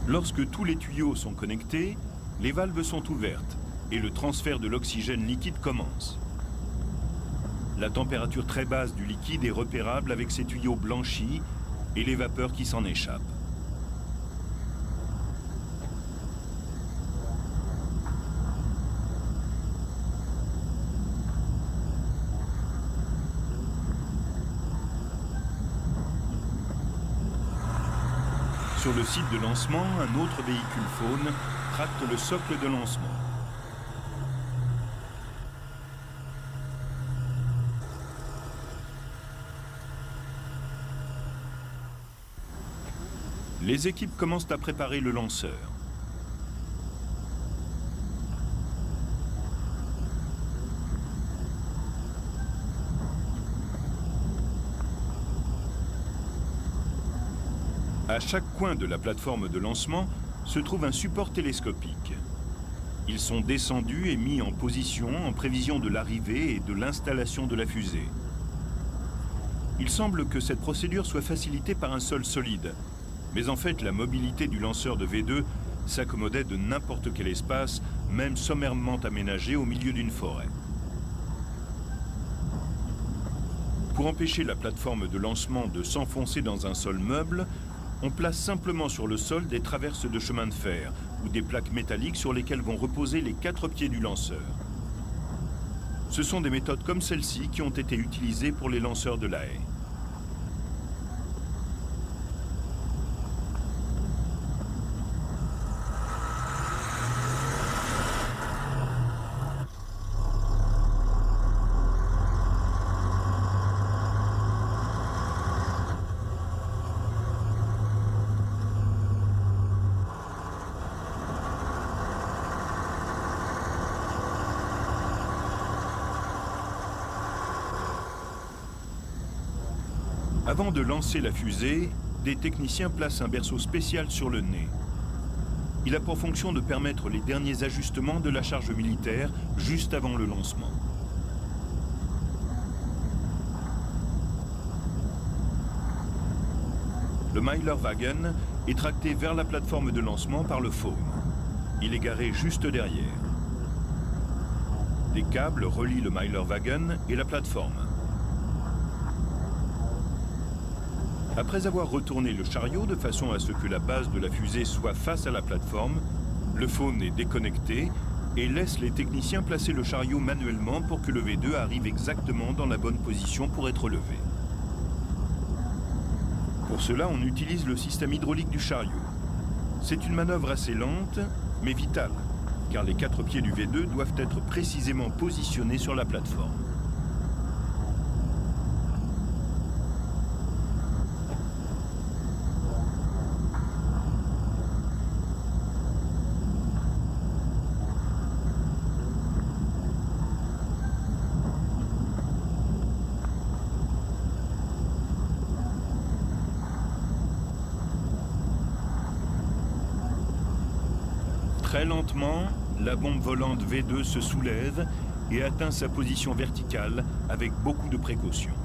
Lorsque tous les tuyaux sont connectés, les valves sont ouvertes et le transfert de l'oxygène liquide commence. La température très basse du liquide est repérable avec ces tuyaux blanchis et les vapeurs qui s'en échappent. Sur le site de lancement, un autre véhicule Faune tracte le socle de lancement. Les équipes commencent à préparer le lanceur. À chaque coin de la plateforme de lancement se trouve un support télescopique. Ils sont descendus et mis en position en prévision de l'arrivée et de l'installation de la fusée. Il semble que cette procédure soit facilitée par un sol solide. Mais en fait, la mobilité du lanceur de V2 s'accommodait de n'importe quel espace, même sommairement aménagé au milieu d'une forêt. Pour empêcher la plateforme de lancement de s'enfoncer dans un sol meuble, on place simplement sur le sol des traverses de chemin de fer ou des plaques métalliques sur lesquelles vont reposer les 4 pieds du lanceur. Ce sont des méthodes comme celle-ci qui ont été utilisées pour les lanceurs de la haie. Avant de lancer la fusée, des techniciens placent un berceau spécial sur le nez. Il a pour fonction de permettre les derniers ajustements de la charge militaire juste avant le lancement. Le Myler-Wagen est tracté vers la plateforme de lancement par le Faune. Il est garé juste derrière. Des câbles relient le Myler-Wagen et la plateforme. Après avoir retourné le chariot de façon à ce que la base de la fusée soit face à la plateforme, le Faune est déconnecté et laisse les techniciens placer le chariot manuellement pour que le V2 arrive exactement dans la bonne position pour être levé. Pour cela, on utilise le système hydraulique du chariot. C'est une manœuvre assez lente, mais vitale, car les 4 pieds du V2 doivent être précisément positionnés sur la plateforme. Très lentement, la bombe volante V2 se soulève et atteint sa position verticale avec beaucoup de précautions.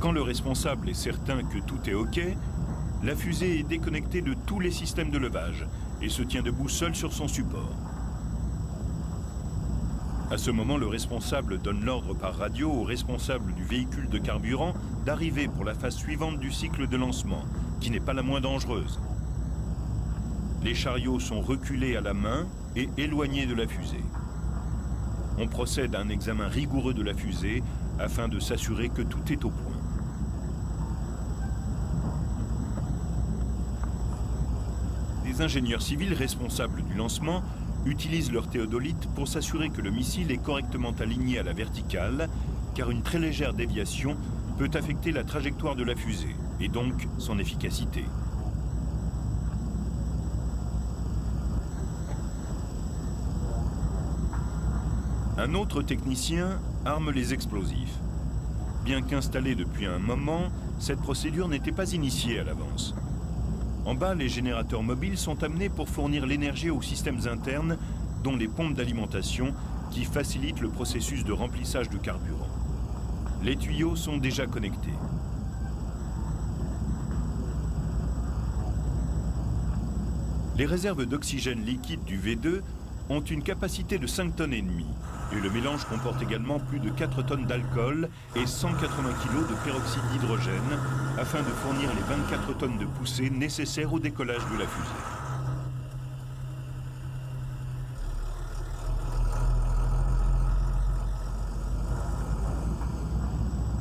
Quand le responsable est certain que tout est OK, la fusée est déconnectée de tous les systèmes de levage et se tient debout seule sur son support. À ce moment, le responsable donne l'ordre par radio au responsable du véhicule de carburant d'arriver pour la phase suivante du cycle de lancement, qui n'est pas la moins dangereuse. Les chariots sont reculés à la main et éloignés de la fusée. On procède à un examen rigoureux de la fusée afin de s'assurer que tout est au point. Les ingénieurs civils responsables du lancement utilisent leur théodolite pour s'assurer que le missile est correctement aligné à la verticale, car une très légère déviation peut affecter la trajectoire de la fusée, et donc son efficacité. Un autre technicien arme les explosifs. Bien qu'installée depuis un moment, cette procédure n'était pas initiée à l'avance. En bas, les générateurs mobiles sont amenés pour fournir l'énergie aux systèmes internes dont les pompes d'alimentation qui facilitent le processus de remplissage de carburant. Les tuyaux sont déjà connectés. Les réserves d'oxygène liquide du V2 ont une capacité de 5,5 tonnes et le mélange comporte également plus de 4 tonnes d'alcool et 180 kg de peroxyde d'hydrogène afin de fournir les 24 tonnes de poussée nécessaires au décollage de la fusée.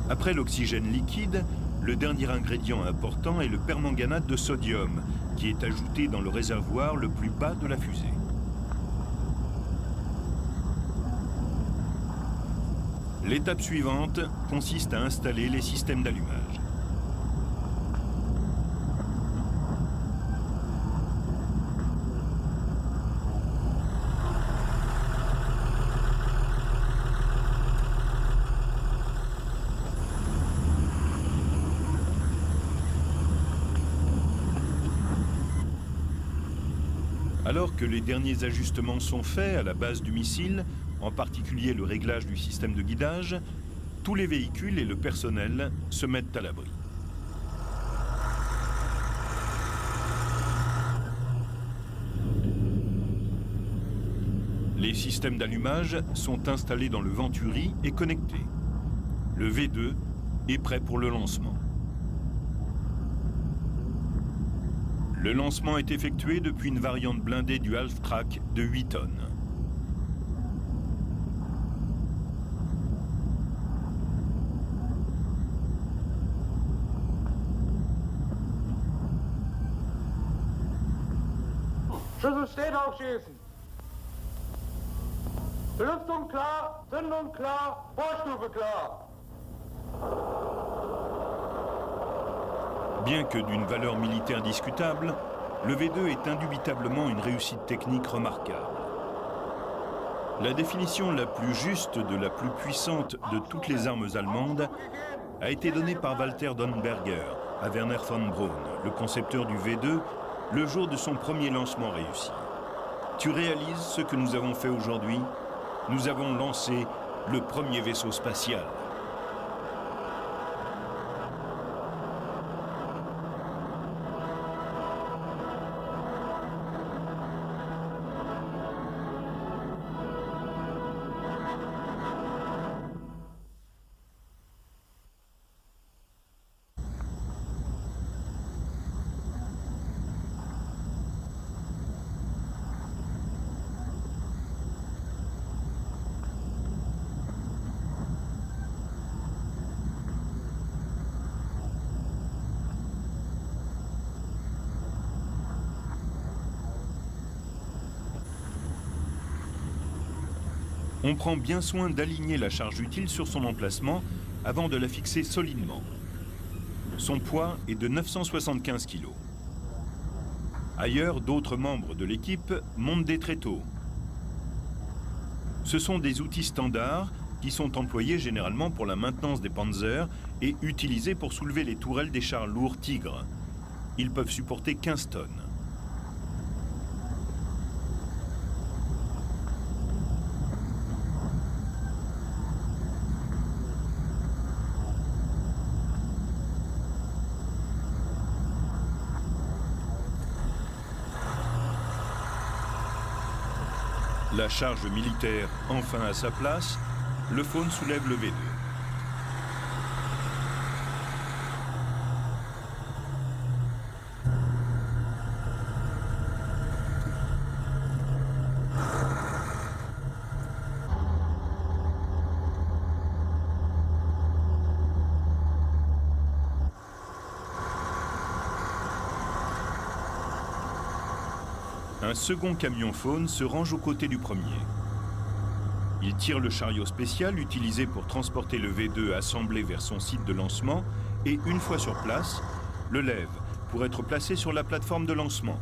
Après l'oxygène liquide, le dernier ingrédient important est le permanganate de sodium, qui est ajouté dans le réservoir le plus bas de la fusée. L'étape suivante consiste à installer les systèmes d'allumage. Alors que les derniers ajustements sont faits à la base du missile, en particulier le réglage du système de guidage, tous les véhicules et le personnel se mettent à l'abri. Les systèmes d'allumage sont installés dans le Venturi et connectés. Le V2 est prêt pour le lancement. Le lancement est effectué depuis une variante blindée du Half-Track de 8 tonnes. Schüssel steht, aufschießen. Belüftung klar, Zündung klar, Vorstufe klar. Bien que d'une valeur militaire discutable, le V2 est indubitablement une réussite technique remarquable. La définition la plus juste de la plus puissante de toutes les armes allemandes a été donnée par Walter Dornberger à Werner von Braun, le concepteur du V2, le jour de son premier lancement réussi. Tu réalises ce que nous avons fait aujourd'hui? Nous avons lancé le premier vaisseau spatial. On prend bien soin d'aligner la charge utile sur son emplacement avant de la fixer solidement. Son poids est de 975 kg. Ailleurs, d'autres membres de l'équipe montent des tréteaux. Ce sont des outils standards qui sont employés généralement pour la maintenance des Panzers et utilisés pour soulever les tourelles des chars lourds Tigre. Ils peuvent supporter 15 tonnes. La charge militaire enfin à sa place, le Faune soulève le V2. Un second camion Faune se range aux côtés du premier. Il tire le chariot spécial utilisé pour transporter le V2 assemblé vers son site de lancement et, une fois sur place, le lève pour être placé sur la plateforme de lancement.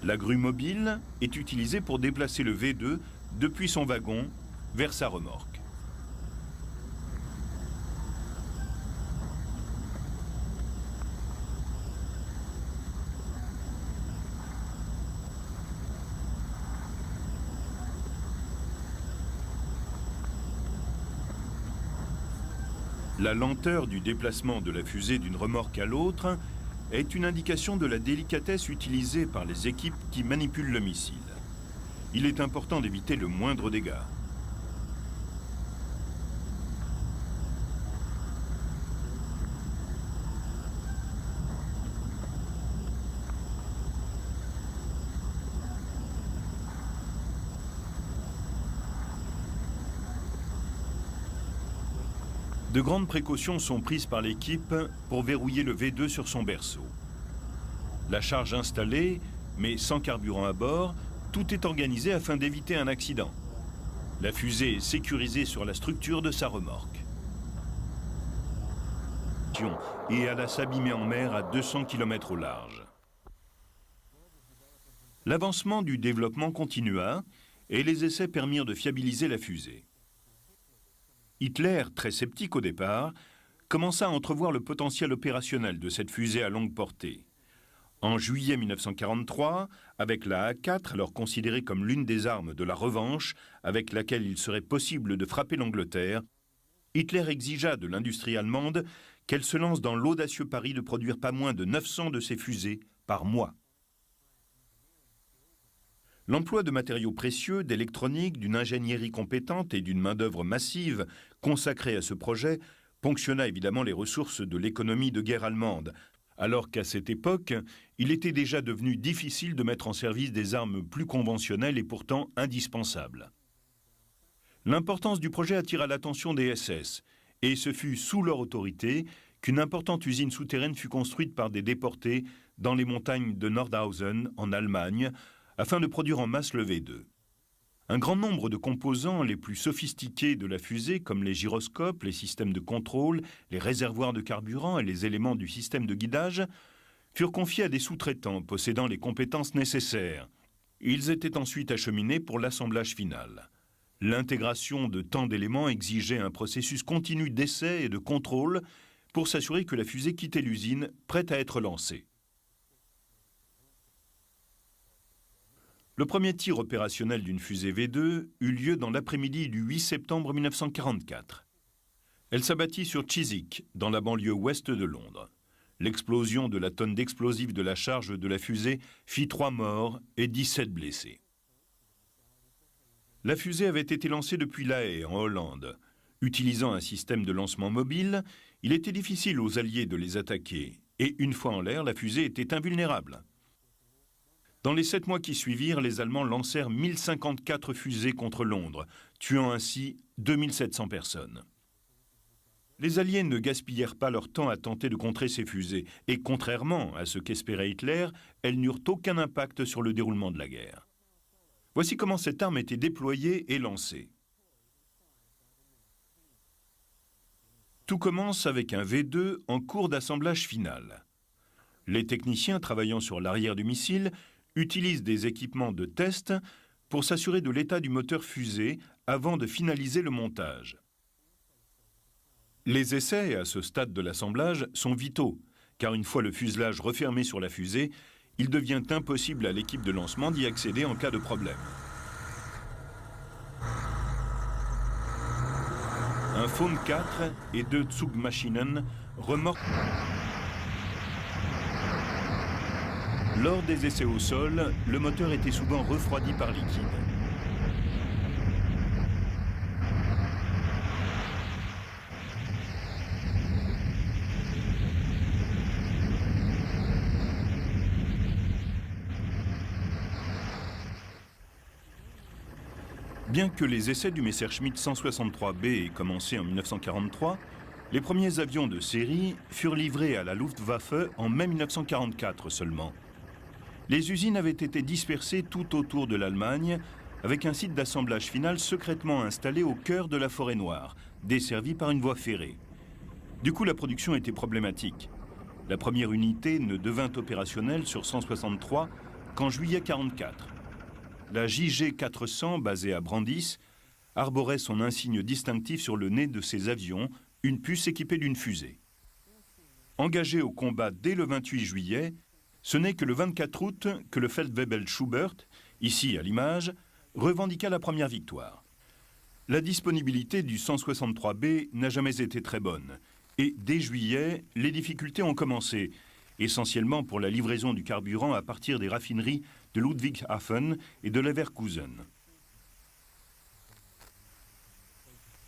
La grue mobile est utilisée pour déplacer le V2 depuis son wagon vers sa remorque. La lenteur du déplacement de la fusée d'une remorque à l'autre est une indication de la délicatesse utilisée par les équipes qui manipulent le missile. Il est important d'éviter le moindre dégât. De grandes précautions sont prises par l'équipe pour verrouiller le V2 sur son berceau. La charge installée, mais sans carburant à bord, tout est organisé afin d'éviter un accident. La fusée est sécurisée sur la structure de sa remorque. Et elle a s'abîmer en mer à 200 km au large. L'avancement du développement continua et les essais permirent de fiabiliser la fusée. Hitler, très sceptique au départ, commença à entrevoir le potentiel opérationnel de cette fusée à longue portée. En juillet 1943, avec la A4, alors considérée comme l'une des armes de la revanche avec laquelle il serait possible de frapper l'Angleterre, Hitler exigea de l'industrie allemande qu'elle se lance dans l'audacieux pari de produire pas moins de 900 de ces fusées par mois. L'emploi de matériaux précieux, d'électronique, d'une ingénierie compétente et d'une main-d'œuvre massive consacrée à ce projet ponctionna évidemment les ressources de l'économie de guerre allemande, alors qu'à cette époque, il était déjà devenu difficile de mettre en service des armes plus conventionnelles et pourtant indispensables. L'importance du projet attira l'attention des SS, et ce fut sous leur autorité qu'une importante usine souterraine fut construite par des déportés dans les montagnes de Nordhausen, en Allemagne, afin de produire en masse le V2. Un grand nombre de composants les plus sophistiqués de la fusée, comme les gyroscopes, les systèmes de contrôle, les réservoirs de carburant et les éléments du système de guidage, furent confiés à des sous-traitants possédant les compétences nécessaires. Ils étaient ensuite acheminés pour l'assemblage final. L'intégration de tant d'éléments exigeait un processus continu d'essai et de contrôle pour s'assurer que la fusée quittait l'usine, prête à être lancée. Le premier tir opérationnel d'une fusée V2 eut lieu dans l'après-midi du 8 septembre 1944. Elle s'abattit sur Chiswick, dans la banlieue ouest de Londres. L'explosion de la tonne d'explosifs de la charge de la fusée fit 3 morts et 17 blessés. La fusée avait été lancée depuis La Haye, en Hollande. Utilisant un système de lancement mobile, il était difficile aux Alliés de les attaquer, et une fois en l'air, la fusée était invulnérable. Dans les 7 mois qui suivirent, les Allemands lancèrent 1054 fusées contre Londres, tuant ainsi 2700 personnes. Les Alliés ne gaspillèrent pas leur temps à tenter de contrer ces fusées, et contrairement à ce qu'espérait Hitler, elles n'eurent aucun impact sur le déroulement de la guerre. Voici comment cette arme était déployée et lancée. Tout commence avec un V2 en cours d'assemblage final. Les techniciens travaillant sur l'arrière du missile utilisent des équipements de test pour s'assurer de l'état du moteur fusée avant de finaliser le montage. Les essais à ce stade de l'assemblage sont vitaux, car une fois le fuselage refermé sur la fusée, il devient impossible à l'équipe de lancement d'y accéder en cas de problème. Un Faun 4 et 2 Zugmaschinen remorquent. Lors des essais au sol, le moteur était souvent refroidi par liquide. Bien que les essais du Messerschmitt 163B aient commencé en 1943, les premiers avions de série furent livrés à la Luftwaffe en mai 1944 seulement. Les usines avaient été dispersées tout autour de l'Allemagne, avec un site d'assemblage final secrètement installé au cœur de la forêt noire, desservi par une voie ferrée. Du coup, la production était problématique. La première unité ne devint opérationnelle sur 163 qu'en juillet 1944. La JG 400, basée à Brandis, arborait son insigne distinctif sur le nez de ses avions, une puce équipée d'une fusée. Engagé au combat dès le 28 juillet, ce n'est que le 24 août que le Feldwebel Schubert, ici à l'image, revendiqua la première victoire. La disponibilité du 163B n'a jamais été très bonne, Et dès juillet, les difficultés ont commencé, essentiellement pour la livraison du carburant à partir des raffineries de Ludwigshafen et de Leverkusen.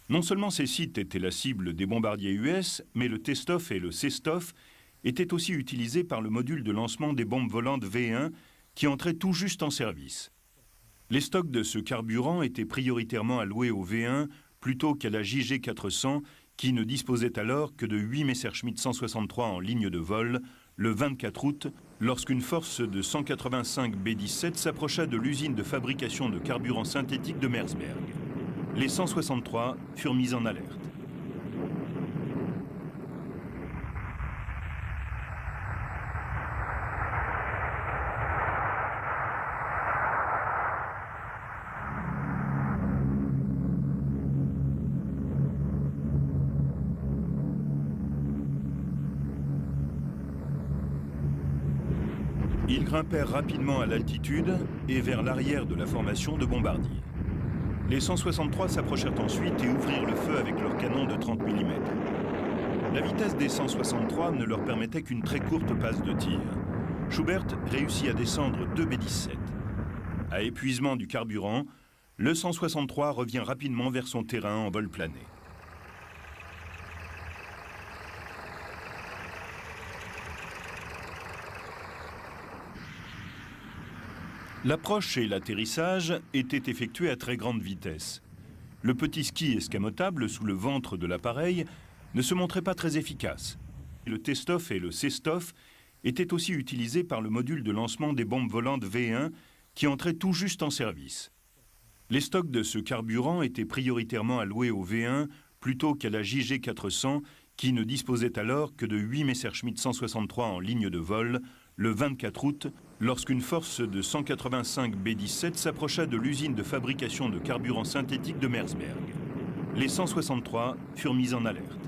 Non seulement ces sites étaient la cible des bombardiers US, mais le T-Stoff et le C-Stoff étaient aussi utilisés par le module de lancement des bombes volantes V1 qui entrait tout juste en service. Les stocks de ce carburant étaient prioritairement alloués au V1 plutôt qu'à la JG400 qui ne disposait alors que de 8 Messerschmitt 163 en ligne de vol le 24 août, lorsqu'une force de 185 B-17 s'approcha de l'usine de fabrication de carburant synthétique de Mersberg. Les 163 furent mis en alerte. Ils grimpèrent rapidement à l'altitude et vers l'arrière de la formation de bombardiers. Les 163 s'approchèrent ensuite et ouvrirent le feu avec leurs canons de 30 mm. La vitesse des 163 ne leur permettait qu'une très courte passe de tir. Schubert réussit à descendre 2 B-17. À épuisement du carburant, le 163 revient rapidement vers son terrain en vol plané. L'approche et l'atterrissage étaient effectués à très grande vitesse. Le petit ski escamotable sous le ventre de l'appareil ne se montrait pas très efficace. Le T-Stoff et le C-Stoff étaient aussi utilisés par le module de lancement des bombes volantes V1 qui entrait tout juste en service. Les stocks de ce carburant étaient prioritairement alloués au V1 plutôt qu'à la JG400 qui ne disposait alors que de 8 Messerschmitt 163 en ligne de vol le 24 août, lorsqu'une force de 185 B-17 s'approcha de l'usine de fabrication de carburant synthétique de Mersberg. Les 163 furent mis en alerte.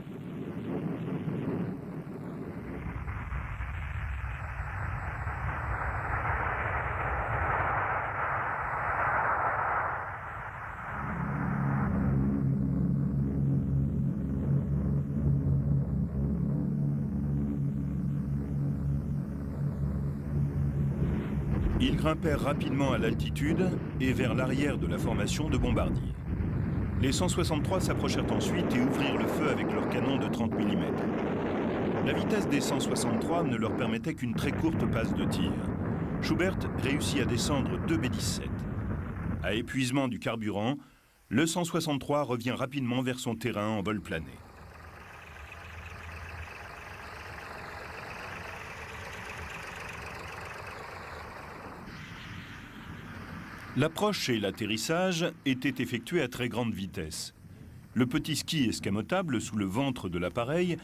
Ils grimpèrent rapidement à l'altitude et vers l'arrière de la formation de bombardiers. Les 163 s'approchèrent ensuite et ouvrirent le feu avec leurs canons de 30 mm. La vitesse des 163 ne leur permettait qu'une très courte passe de tir. Schubert réussit à descendre 2 B-17. À épuisement du carburant, le 163 revient rapidement vers son terrain en vol plané. L'approche et l'atterrissage étaient effectués à très grande vitesse. Le petit ski escamotable sous le ventre de l'appareil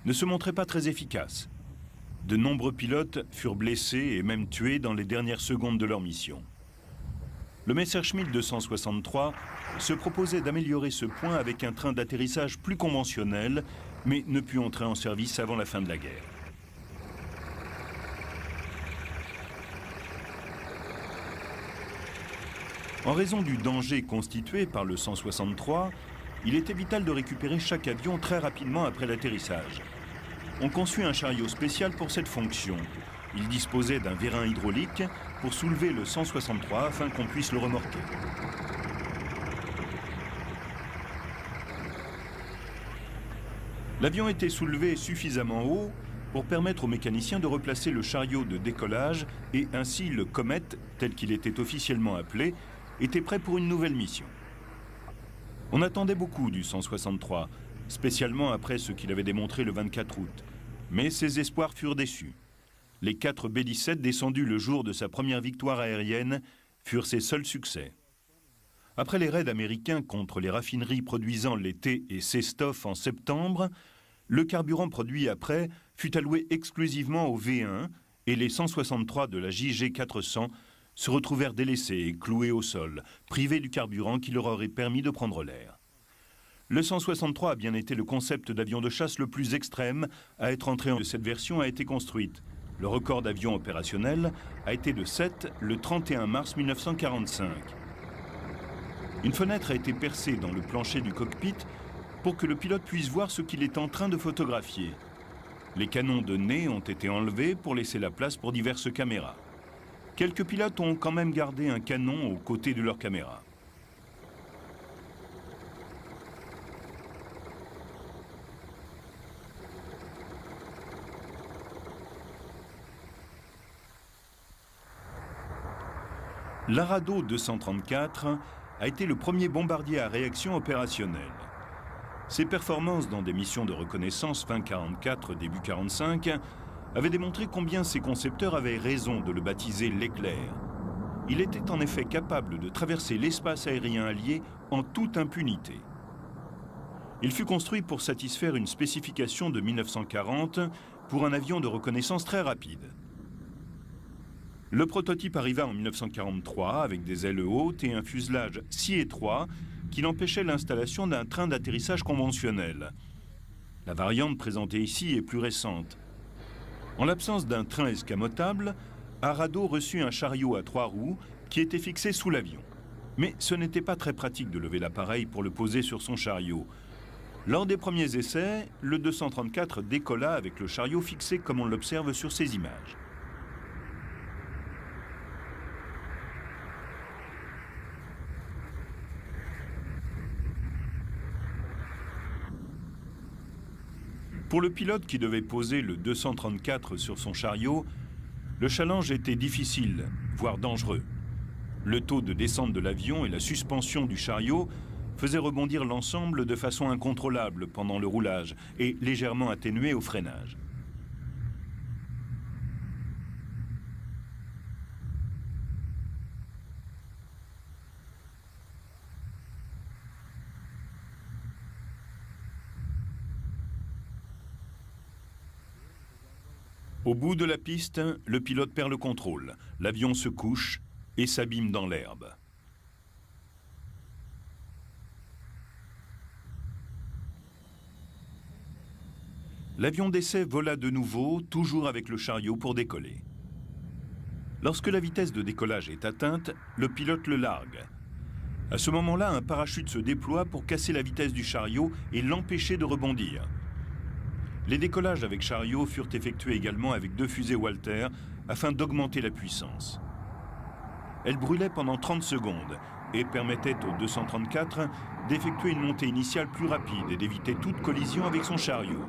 ne se montrait pas très efficace. De nombreux pilotes furent blessés et même tués dans les dernières secondes de leur mission. Le Messerschmitt 263 se proposait d'améliorer ce point avec un train d'atterrissage plus conventionnel, mais ne put entrer en service avant la fin de la guerre. En raison du danger constitué par le 163, il était vital de récupérer chaque avion très rapidement après l'atterrissage. On conçut un chariot spécial pour cette fonction. Il disposait d'un vérin hydraulique pour soulever le 163 afin qu'on puisse le remorquer. L'avion était soulevé suffisamment haut pour permettre aux mécaniciens de replacer le chariot de décollage et ainsi le Comet, tel qu'il était officiellement appelé, était prêt pour une nouvelle mission. On attendait beaucoup du 163, spécialement après ce qu'il avait démontré le 24 août. Mais ses espoirs furent déçus. Les 4 B-17 descendus le jour de sa première victoire aérienne furent ses seuls succès. Après les raids américains contre les raffineries produisant les T et C-Stoff en septembre, le carburant produit après fut alloué exclusivement au V1 et les 163 de la JG400 se retrouvèrent délaissés et cloués au sol, privés du carburant qui leur aurait permis de prendre l'air. Le 163 a bien été le concept d'avion de chasse le plus extrême à être entré en cette version a été construite. Le record d'avion opérationnel a été de 7 le 31 mars 1945. Une fenêtre a été percée dans le plancher du cockpit pour que le pilote puisse voir ce qu'il est en train de photographier. Les canons de nez ont été enlevés pour laisser la place pour diverses caméras. Quelques pilotes ont quand même gardé un canon aux côtés de leur caméra. L'Arado 234 a été le premier bombardier à réaction opérationnelle. Ses performances dans des missions de reconnaissance fin 44, début 45 avaient démontré combien ses concepteurs avaient raison de le baptiser l'éclair. Il était en effet capable de traverser l'espace aérien allié en toute impunité. Il fut construit pour satisfaire une spécification de 1940 pour un avion de reconnaissance très rapide. Le prototype arriva en 1943 avec des ailes hautes et un fuselage si étroit qu'il empêchait l'installation d'un train d'atterrissage conventionnel. La variante présentée ici est plus récente. En l'absence d'un train escamotable, Arado reçut un chariot à 3 roues qui était fixé sous l'avion. Mais ce n'était pas très pratique de lever l'appareil pour le poser sur son chariot. Lors des premiers essais, le 234 décolla avec le chariot fixé comme on l'observe sur ces images. Pour le pilote qui devait poser le 234 sur son chariot, le challenge était difficile, voire dangereux. Le taux de descente de l'avion et la suspension du chariot faisaient rebondir l'ensemble de façon incontrôlable pendant le roulage et légèrement atténué au freinage. Au bout de la piste, le pilote perd le contrôle. L'avion se couche et s'abîme dans l'herbe. L'avion d'essai vola de nouveau, toujours avec le chariot pour décoller. Lorsque la vitesse de décollage est atteinte, le pilote le largue. À ce moment-là, un parachute se déploie pour casser la vitesse du chariot et l'empêcher de rebondir. Les décollages avec chariot furent effectués également avec 2 fusées Walter afin d'augmenter la puissance. Elles brûlaient pendant 30 secondes et permettaient au 234 d'effectuer une montée initiale plus rapide et d'éviter toute collision avec son chariot.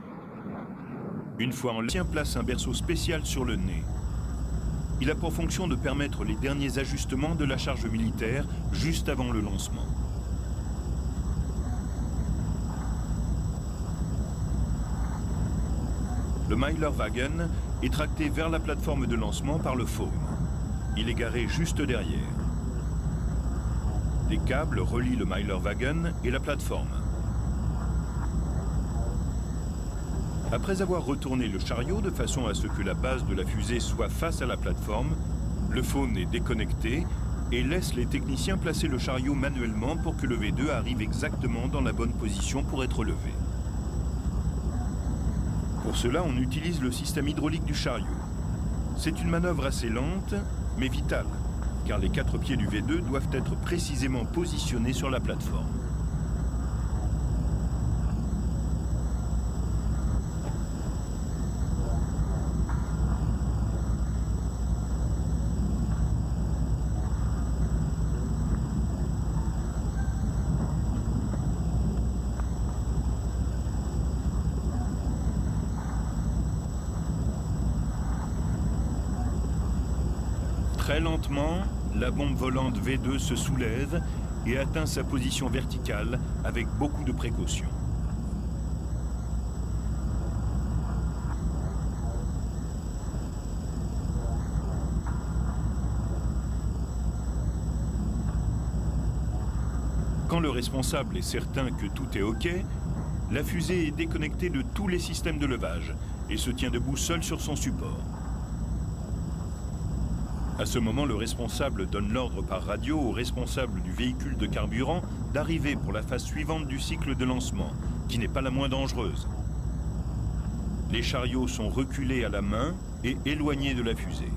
Une fois en l'air, place un berceau spécial sur le nez. Il a pour fonction de permettre les derniers ajustements de la charge militaire juste avant le lancement. Le Meilerwagen est tracté vers la plateforme de lancement par le Faune. Il est garé juste derrière. Des câbles relient le Meilerwagen et la plateforme. Après avoir retourné le chariot de façon à ce que la base de la fusée soit face à la plateforme, le Faune est déconnecté et laisse les techniciens placer le chariot manuellement pour que le V2 arrive exactement dans la bonne position pour être levé. Pour cela, on utilise le système hydraulique du chariot. C'est une manœuvre assez lente, mais vitale, car les 4 pieds du V2 doivent être précisément positionnés sur la plateforme. Très lentement, la bombe volante V2 se soulève et atteint sa position verticale avec beaucoup de précaution. Quand le responsable est certain que tout est OK, la fusée est déconnectée de tous les systèmes de levage et se tient debout seule sur son support. À ce moment, le responsable donne l'ordre par radio au responsable du véhicule de carburant d'arriver pour la phase suivante du cycle de lancement, qui n'est pas la moins dangereuse. Les chariots sont reculés à la main et éloignés de la fusée.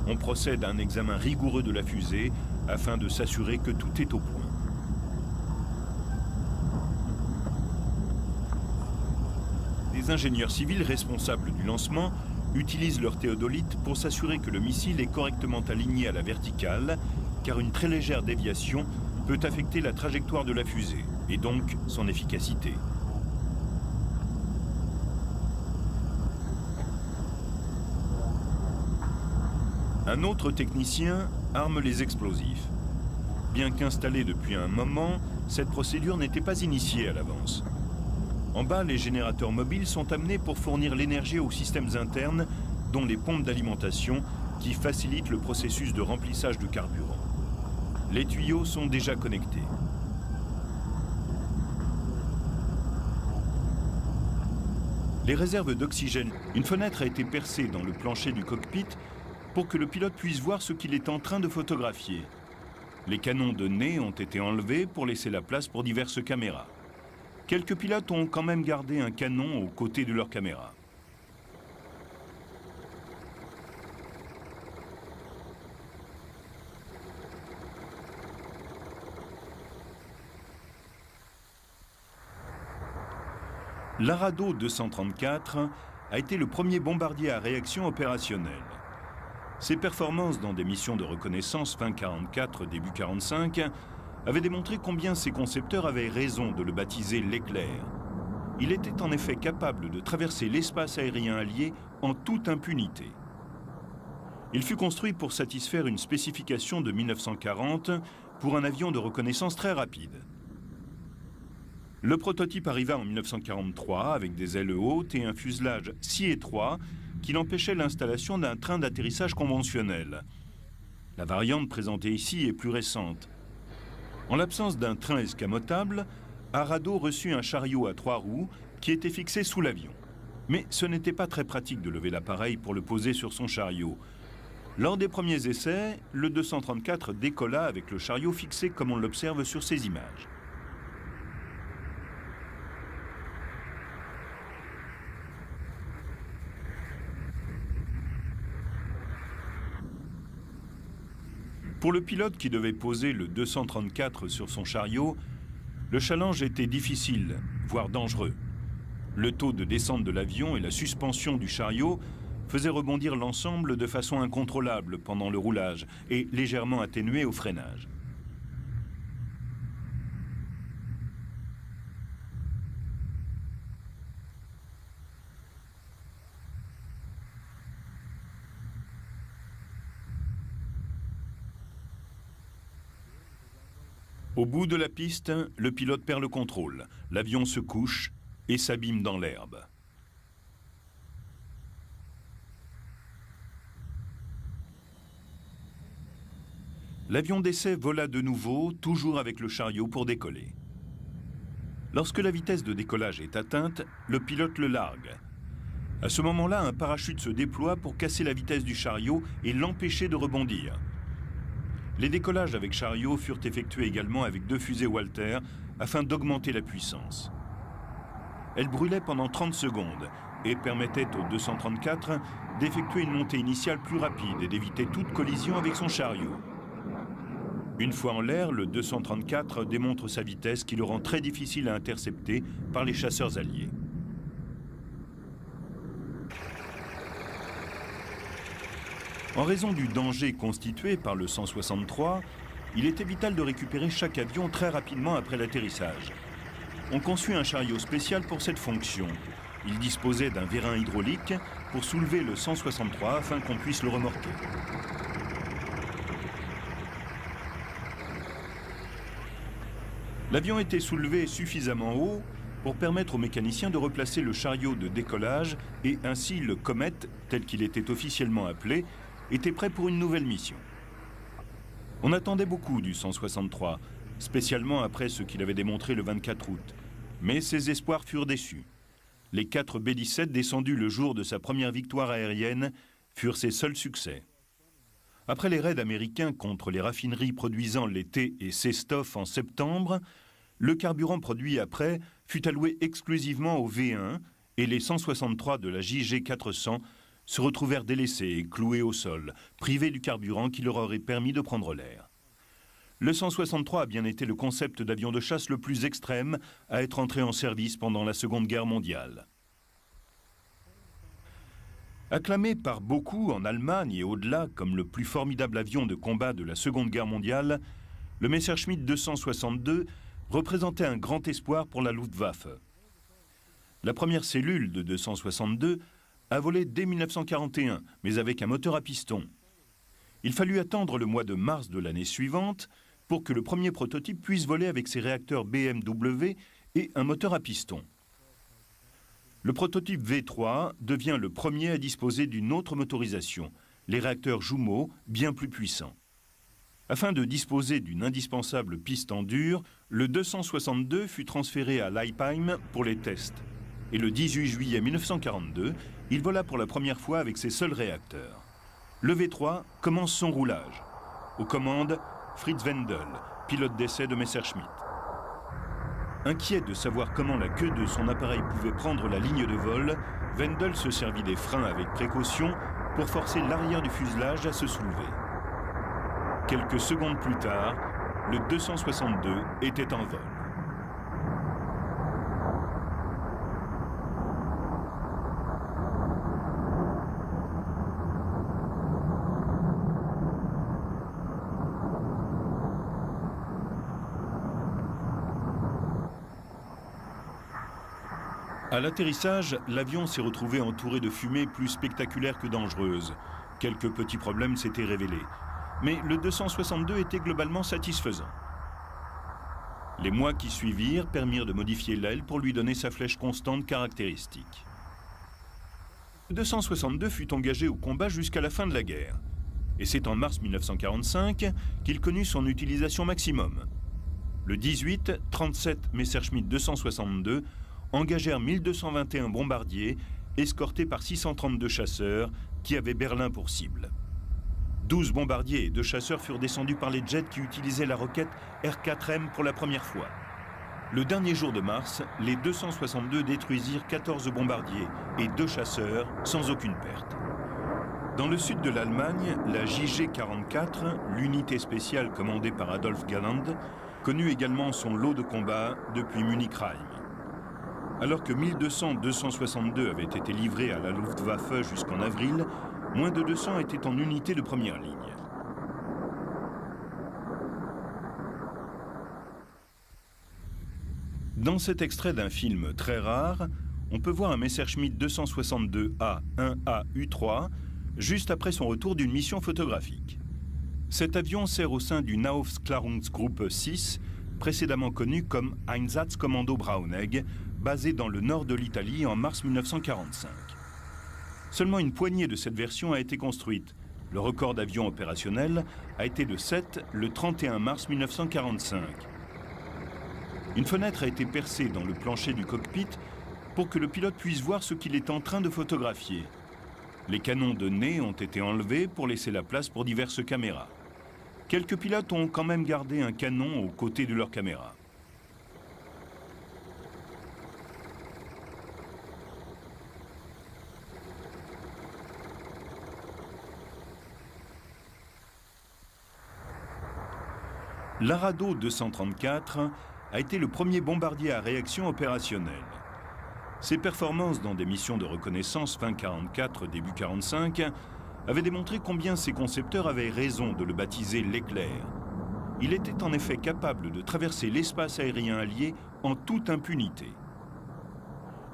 On procède à un examen rigoureux de la fusée afin de s'assurer que tout est au point. les ingénieurs civils responsables du lancement utilisent leur théodolite pour s'assurer que le missile est correctement aligné à la verticale, car une très légère déviation peut affecter la trajectoire de la fusée, et donc son efficacité. Un autre technicien arme les explosifs. Bien qu'installée depuis un moment, cette procédure n'était pas initiée à l'avance. En bas, les générateurs mobiles sont amenés pour fournir l'énergie aux systèmes internes, dont les pompes d'alimentation, qui facilitent le processus de remplissage de carburant. Les tuyaux sont déjà connectés. Les réserves d'oxygène. Une fenêtre a été percée dans le plancher du cockpit pour que le pilote puisse voir ce qu'il est en train de photographier. Les canons de nez ont été enlevés pour laisser la place pour diverses caméras. Quelques pilotes ont quand même gardé un canon aux côtés de leur caméra. L'Arado 234 a été le premier bombardier à réaction opérationnelle. Ses performances dans des missions de reconnaissance fin 44, début 45 avaient démontré combien ses concepteurs avaient raison de le baptiser l'éclair. Il était en effet capable de traverser l'espace aérien allié en toute impunité. Il fut construit pour satisfaire une spécification de 1940 pour un avion de reconnaissance très rapide. Le prototype arriva en 1943 avec des ailes hautes et un fuselage si étroit qu'il empêchait l'installation d'un train d'atterrissage conventionnel. La variante présentée ici est plus récente. En l'absence d'un train escamotable, Arado reçut un chariot à 3 roues qui était fixé sous l'avion. Mais ce n'était pas très pratique de lever l'appareil pour le poser sur son chariot. Lors des premiers essais, le 234 décolla avec le chariot fixé comme on l'observe sur ces images. Pour le pilote qui devait poser le 234 sur son chariot, le challenge était difficile, voire dangereux. Le taux de descente de l'avion et la suspension du chariot faisaient rebondir l'ensemble de façon incontrôlable pendant le roulage et légèrement atténué au freinage. Au bout de la piste, le pilote perd le contrôle. L'avion se couche et s'abîme dans l'herbe. L'avion d'essai vola de nouveau, toujours avec le chariot pour décoller. Lorsque la vitesse de décollage est atteinte, le pilote le largue. À ce moment-là, un parachute se déploie pour casser la vitesse du chariot et l'empêcher de rebondir. Les décollages avec chariot furent effectués également avec 2 fusées Walter afin d'augmenter la puissance. Elles brûlaient pendant 30 secondes et permettaient au 234 d'effectuer une montée initiale plus rapide et d'éviter toute collision avec son chariot. Une fois en l'air, le 234 démontre sa vitesse qui le rend très difficile à intercepter par les chasseurs alliés. En raison du danger constitué par le 163, il était vital de récupérer chaque avion très rapidement après l'atterrissage. On conçut un chariot spécial pour cette fonction. Il disposait d'un vérin hydraulique pour soulever le 163 afin qu'on puisse le remorquer. L'avion était soulevé suffisamment haut pour permettre aux mécaniciens de replacer le chariot de décollage et ainsi le Comet, tel qu'il était officiellement appelé, était prêt pour une nouvelle mission. On attendait beaucoup du 163, spécialement après ce qu'il avait démontré le 24 août. Mais ses espoirs furent déçus. Les 4 B-17 descendus le jour de sa première victoire aérienne furent ses seuls succès. Après les raids américains contre les raffineries produisant les T et C-Stoff en septembre, le carburant produit après fut alloué exclusivement au V1 et les 163 de la JG400 se retrouvèrent délaissés et cloués au sol, privés du carburant qui leur aurait permis de prendre l'air. Le 163 a bien été le concept d'avion de chasse le plus extrême à être entré en service pendant la Seconde Guerre mondiale. Acclamé par beaucoup en Allemagne et au-delà comme le plus formidable avion de combat de la Seconde Guerre mondiale, le Messerschmitt 262 représentait un grand espoir pour la Luftwaffe. La première cellule de 262 a volé dès 1941, mais avec un moteur à piston. Il fallut attendre le mois de mars de l'année suivante pour que le premier prototype puisse voler avec ses réacteurs BMW et un moteur à piston. Le prototype V3 devient le premier à disposer d'une autre motorisation, les réacteurs jumeaux bien plus puissants. Afin de disposer d'une indispensable piste en dur, le 262 fut transféré à Leipheim pour les tests. Et le 18 juillet 1942, il vola pour la première fois avec ses seuls réacteurs. Le V3 commence son roulage. Aux commandes, Fritz Wendel, pilote d'essai de Messerschmitt. Inquiet de savoir comment la queue de son appareil pouvait prendre la ligne de vol, Wendel se servit des freins avec précaution pour forcer l'arrière du fuselage à se soulever. Quelques secondes plus tard, le 262 était en vol. À l'atterrissage, l'avion s'est retrouvé entouré de fumée plus spectaculaire que dangereuse. Quelques petits problèmes s'étaient révélés. Mais le 262 était globalement satisfaisant. Les mois qui suivirent permirent de modifier l'aile pour lui donner sa flèche constante caractéristique. Le 262 fut engagé au combat jusqu'à la fin de la guerre. Et c'est en mars 1945 qu'il connut son utilisation maximum. Le 18, 37 Messerschmitt 262 engagèrent 1221 bombardiers, escortés par 632 chasseurs qui avaient Berlin pour cible. 12 bombardiers et 2 chasseurs furent descendus par les jets qui utilisaient la roquette R4M pour la première fois. Le dernier jour de mars, les 262 détruisirent 14 bombardiers et 2 chasseurs sans aucune perte. Dans le sud de l'Allemagne, la JG-44, l'unité spéciale commandée par Adolf Galland, connut également son lot de combats depuis Munich-Rhein. Alors que 1200-262 avaient été livrés à la Luftwaffe jusqu'en avril, moins de 200 étaient en unité de première ligne. Dans cet extrait d'un film très rare, on peut voir un Messerschmitt 262A 1A U3 juste après son retour d'une mission photographique. Cet avion sert au sein du Nahof-Klärungsgruppe 6, précédemment connu comme Einsatzkommando Braunegg, basé dans le nord de l'Italie en mars 1945. Seulement une poignée de cette version a été construite. Le record d'avions opérationnels a été de 7 le 31 mars 1945. Une fenêtre a été percée dans le plancher du cockpit pour que le pilote puisse voir ce qu'il est en train de photographier. Les canons de nez ont été enlevés pour laisser la place pour diverses caméras. Quelques pilotes ont quand même gardé un canon aux côtés de leur caméra. L'Arado 234 a été le premier bombardier à réaction opérationnelle. Ses performances dans des missions de reconnaissance fin 44, début 45 avaient démontré combien ses concepteurs avaient raison de le baptiser l'éclair. Il était en effet capable de traverser l'espace aérien allié en toute impunité.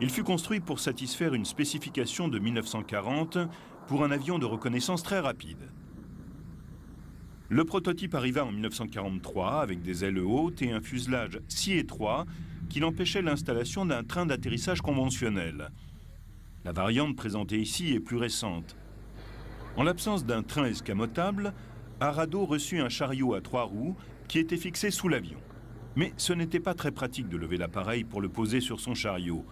Il fut construit pour satisfaire une spécification de 1940 pour un avion de reconnaissance très rapide. Le prototype arriva en 1943 avec des ailes hautes et un fuselage si étroit qu'il empêchait l'installation d'un train d'atterrissage conventionnel. La variante présentée ici est plus récente. En l'absence d'un train escamotable, Arado reçut un chariot à 3 roues qui était fixé sous l'avion. Mais ce n'était pas très pratique de lever l'appareil pour le poser sur son chariot.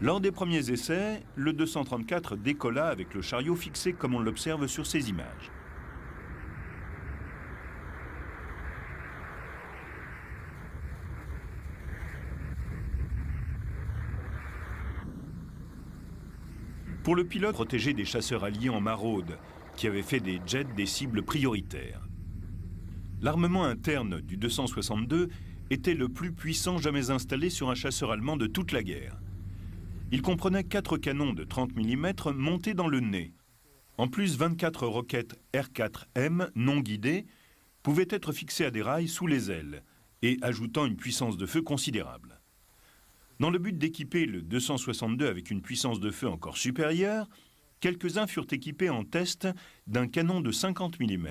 Lors des premiers essais, le 234 décolla avec le chariot fixé comme on l'observe sur ces images. Pour le pilote, protégé des chasseurs alliés en maraude, qui avaient fait des jets des cibles prioritaires. L'armement interne du 262 était le plus puissant jamais installé sur un chasseur allemand de toute la guerre. Il comprenait 4 canons de 30 mm montés dans le nez. En plus, 24 roquettes R4M non guidées pouvaient être fixées à des rails sous les ailes et ajoutant une puissance de feu considérable. Dans le but d'équiper le 262 avec une puissance de feu encore supérieure, quelques-uns furent équipés en test d'un canon de 50 mm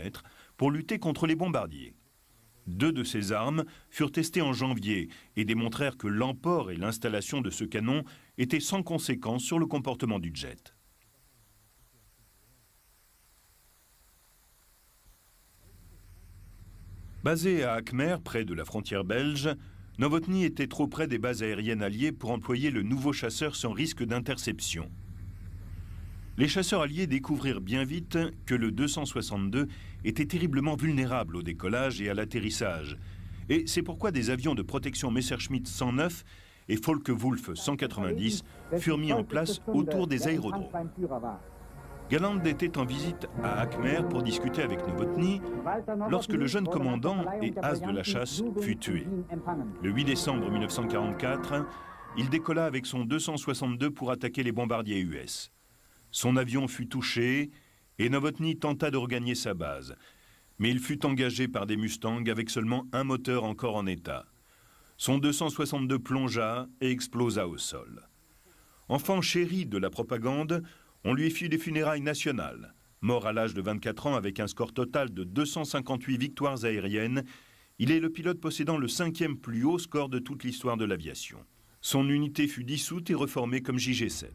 pour lutter contre les bombardiers. 2 de ces armes furent testées en janvier et démontrèrent que l'emport et l'installation de ce canon étaient sans conséquence sur le comportement du jet. Basé à Akmer, près de la frontière belge, Novotny était trop près des bases aériennes alliées pour employer le nouveau chasseur sans risque d'interception. Les chasseurs alliés découvrirent bien vite que le 262 était terriblement vulnérable au décollage et à l'atterrissage. Et c'est pourquoi des avions de protection Messerschmitt 109 et Focke-Wulf 190 furent mis en place autour des aérodromes. Galland était en visite à Akmer pour discuter avec Novotny lorsque le jeune commandant et as de la chasse fut tué. Le 8 décembre 1944, il décolla avec son 262 pour attaquer les bombardiers US. Son avion fut touché et Novotny tenta de regagner sa base. Mais il fut engagé par des Mustangs avec seulement un moteur encore en état. Son 262 plongea et explosa au sol. Enfant chéri de la propagande, on lui fit des funérailles nationales. Mort à l'âge de 24 ans avec un score total de 258 victoires aériennes, il est le pilote possédant le 5e plus haut score de toute l'histoire de l'aviation. Son unité fut dissoute et reformée comme JG-7.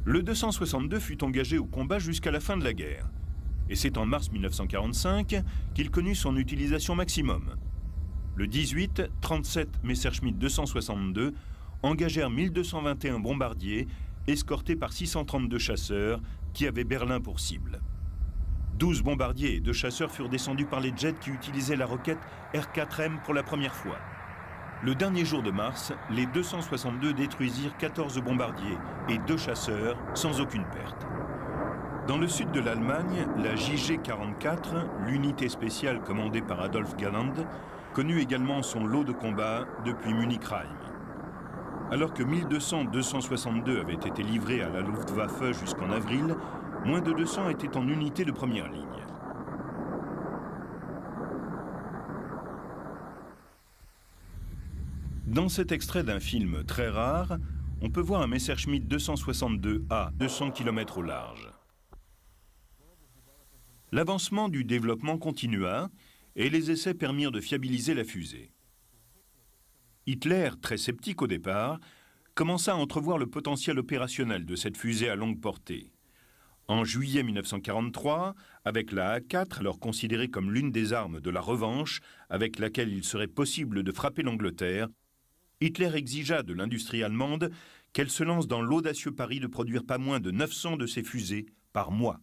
Le 262 fut engagé au combat jusqu'à la fin de la guerre. Et c'est en mars 1945 qu'il connut son utilisation maximum. Le 18, 37 Messerschmitt 262 engagèrent 1221 bombardiers escortés par 632 chasseurs qui avaient Berlin pour cible. 12 bombardiers et 2 chasseurs furent descendus par les jets qui utilisaient la roquette R4M pour la première fois. Le dernier jour de mars, les 262 détruisirent 14 bombardiers et 2 chasseurs sans aucune perte. Dans le sud de l'Allemagne, la JG-44, l'unité spéciale commandée par Adolf Galland, connut également son lot de combats depuis Munich-Rhein. Alors que 1200-262 avaient été livrés à la Luftwaffe jusqu'en avril, moins de 200 étaient en unité de première ligne. Dans cet extrait d'un film très rare, on peut voir un Messerschmitt 262A, 200 km au large. L'avancement du développement continua et les essais permirent de fiabiliser la fusée. Hitler, très sceptique au départ, commença à entrevoir le potentiel opérationnel de cette fusée à longue portée. En juillet 1943, avec la A4, alors considérée comme l'une des armes de la revanche avec laquelle il serait possible de frapper l'Angleterre, Hitler exigea de l'industrie allemande qu'elle se lance dans l'audacieux pari de produire pas moins de 900 de ces fusées par mois.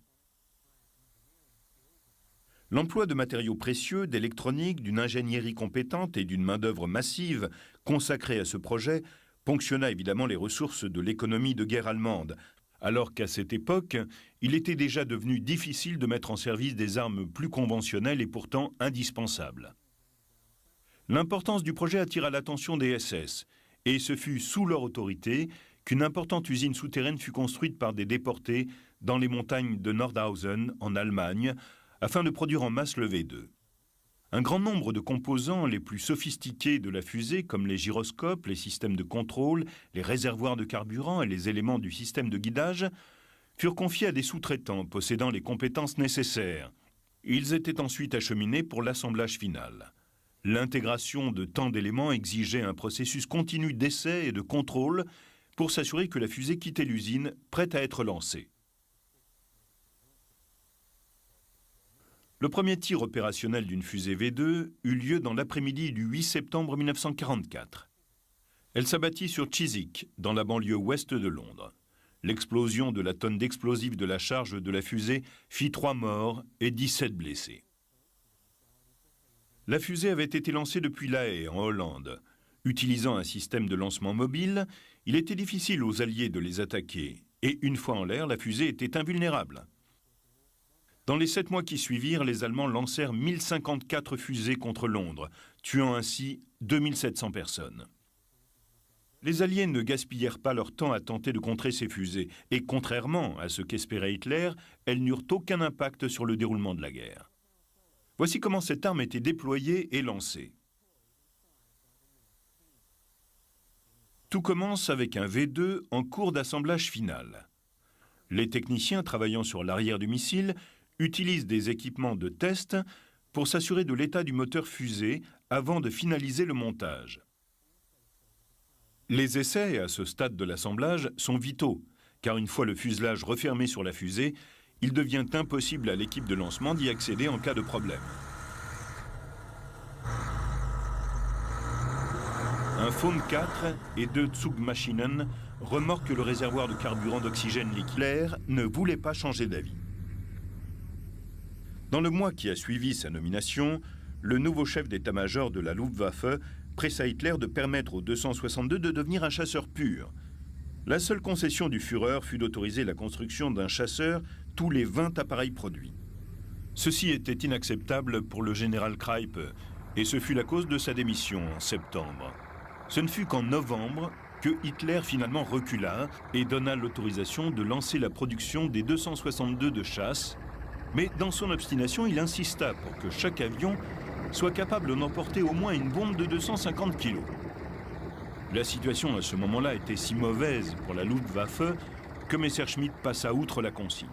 L'emploi de matériaux précieux, d'électronique, d'une ingénierie compétente et d'une main-d'œuvre massive consacrée à ce projet ponctionna évidemment les ressources de l'économie de guerre allemande, alors qu'à cette époque, il était déjà devenu difficile de mettre en service des armes plus conventionnelles et pourtant indispensables. L'importance du projet attira l'attention des SS, et ce fut sous leur autorité qu'une importante usine souterraine fut construite par des déportés dans les montagnes de Nordhausen, en Allemagne, afin de produire en masse le V2. Un grand nombre de composants les plus sophistiqués de la fusée, comme les gyroscopes, les systèmes de contrôle, les réservoirs de carburant et les éléments du système de guidage, furent confiés à des sous-traitants possédant les compétences nécessaires. Ils étaient ensuite acheminés pour l'assemblage final. L'intégration de tant d'éléments exigeait un processus continu d'essai et de contrôle pour s'assurer que la fusée quittait l'usine, prête à être lancée. Le premier tir opérationnel d'une fusée V2 eut lieu dans l'après-midi du 8 septembre 1944. Elle s'abattit sur Chiswick, dans la banlieue ouest de Londres. L'explosion de la tonne d'explosifs de la charge de la fusée fit 3 morts et 17 blessés. La fusée avait été lancée depuis La Haye, en Hollande. Utilisant un système de lancement mobile, il était difficile aux Alliés de les attaquer, et une fois en l'air, la fusée était invulnérable. Dans les 7 mois qui suivirent, les Allemands lancèrent 1054 fusées contre Londres, tuant ainsi 2700 personnes. Les Alliés ne gaspillèrent pas leur temps à tenter de contrer ces fusées, et contrairement à ce qu'espérait Hitler, elles n'eurent aucun impact sur le déroulement de la guerre. Voici comment cette arme était déployée et lancée. Tout commence avec un V2 en cours d'assemblage final. Les techniciens travaillant sur l'arrière du missile utilisent des équipements de test pour s'assurer de l'état du moteur fusée avant de finaliser le montage. Les essais à ce stade de l'assemblage sont vitaux, car une fois le fuselage refermé sur la fusée, il devient impossible à l'équipe de lancement d'y accéder en cas de problème. Un Faune 4 et 2 Zugmaschinen remorquent le réservoir de carburant d'oxygène liquide. Hitler ne voulait pas changer d'avis. Dans le mois qui a suivi sa nomination, le nouveau chef d'état-major de la Luftwaffe pressa Hitler de permettre au 262 de devenir un chasseur pur. La seule concession du Führer fut d'autoriser la construction d'un chasseur tous les 20 appareils produits. Ceci était inacceptable pour le général Kreipe, et ce fut la cause de sa démission en septembre. Ce ne fut qu'en novembre que Hitler finalement recula et donna l'autorisation de lancer la production des 262 de chasse, mais dans son obstination, il insista pour que chaque avion soit capable d'emporter au moins une bombe de 250 kg. La situation à ce moment-là était si mauvaise pour la Luftwaffe que Messerschmitt passa outre la consigne.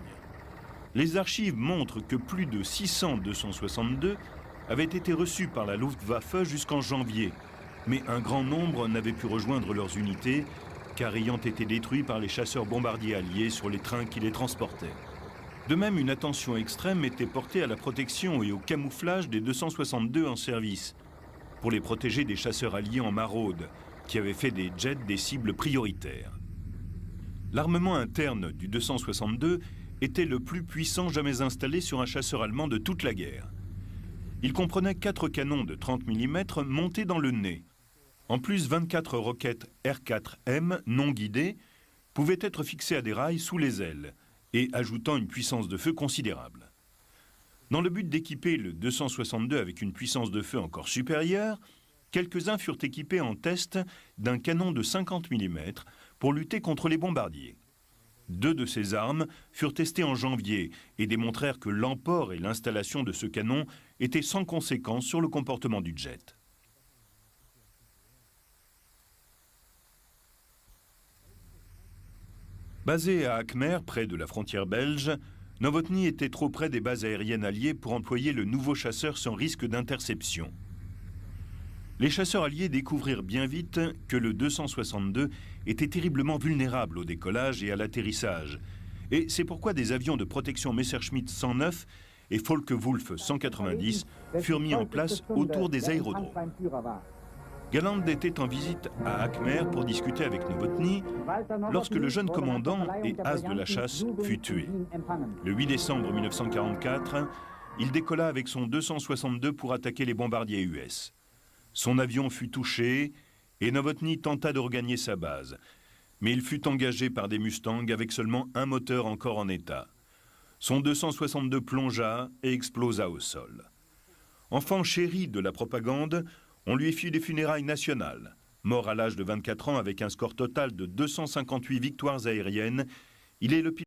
Les archives montrent que plus de 600 262 avaient été reçus par la Luftwaffe jusqu'en janvier, mais un grand nombre n'avaient pu rejoindre leurs unités car ayant été détruits par les chasseurs bombardiers alliés sur les trains qui les transportaient. De même, une attention extrême était portée à la protection et au camouflage des 262 en service, pour les protéger des chasseurs alliés en maraude, qui avaient fait des jets des cibles prioritaires. L'armement interne du 262 était le plus puissant jamais installé sur un chasseur allemand de toute la guerre. Il comprenait 4 canons de 30 mm montés dans le nez. En plus, 24 roquettes R4M non guidées pouvaient être fixées à des rails sous les ailes, et ajoutant une puissance de feu considérable. Dans le but d'équiper le 262 avec une puissance de feu encore supérieure, quelques-uns furent équipés en test d'un canon de 50 mm pour lutter contre les bombardiers. 2 de ces armes furent testées en janvier et démontrèrent que l'emport et l'installation de ce canon étaient sans conséquence sur le comportement du jet. Basé à Akmer, près de la frontière belge, Novotny était trop près des bases aériennes alliées pour employer le nouveau chasseur sans risque d'interception. Les chasseurs alliés découvrirent bien vite que le 262 était terriblement vulnérable au décollage et à l'atterrissage. Et c'est pourquoi des avions de protection Messerschmitt 109 et Focke-Wulf 190 furent mis en place autour des aérodromes. Galland était en visite à Akmer pour discuter avec Novotny lorsque le jeune commandant et as de la chasse fut tué. Le 8 décembre 1944, il décolla avec son 262 pour attaquer les bombardiers US. Son avion fut touché et Novotny tenta de regagner sa base. Mais il fut engagé par des Mustangs avec seulement un moteur encore en état. Son 262 plongea et explosa au sol. Enfant chéri de la propagande, on lui fit des funérailles nationales. Mort à l'âge de 24 ans avec un score total de 258 victoires aériennes, il est le pilote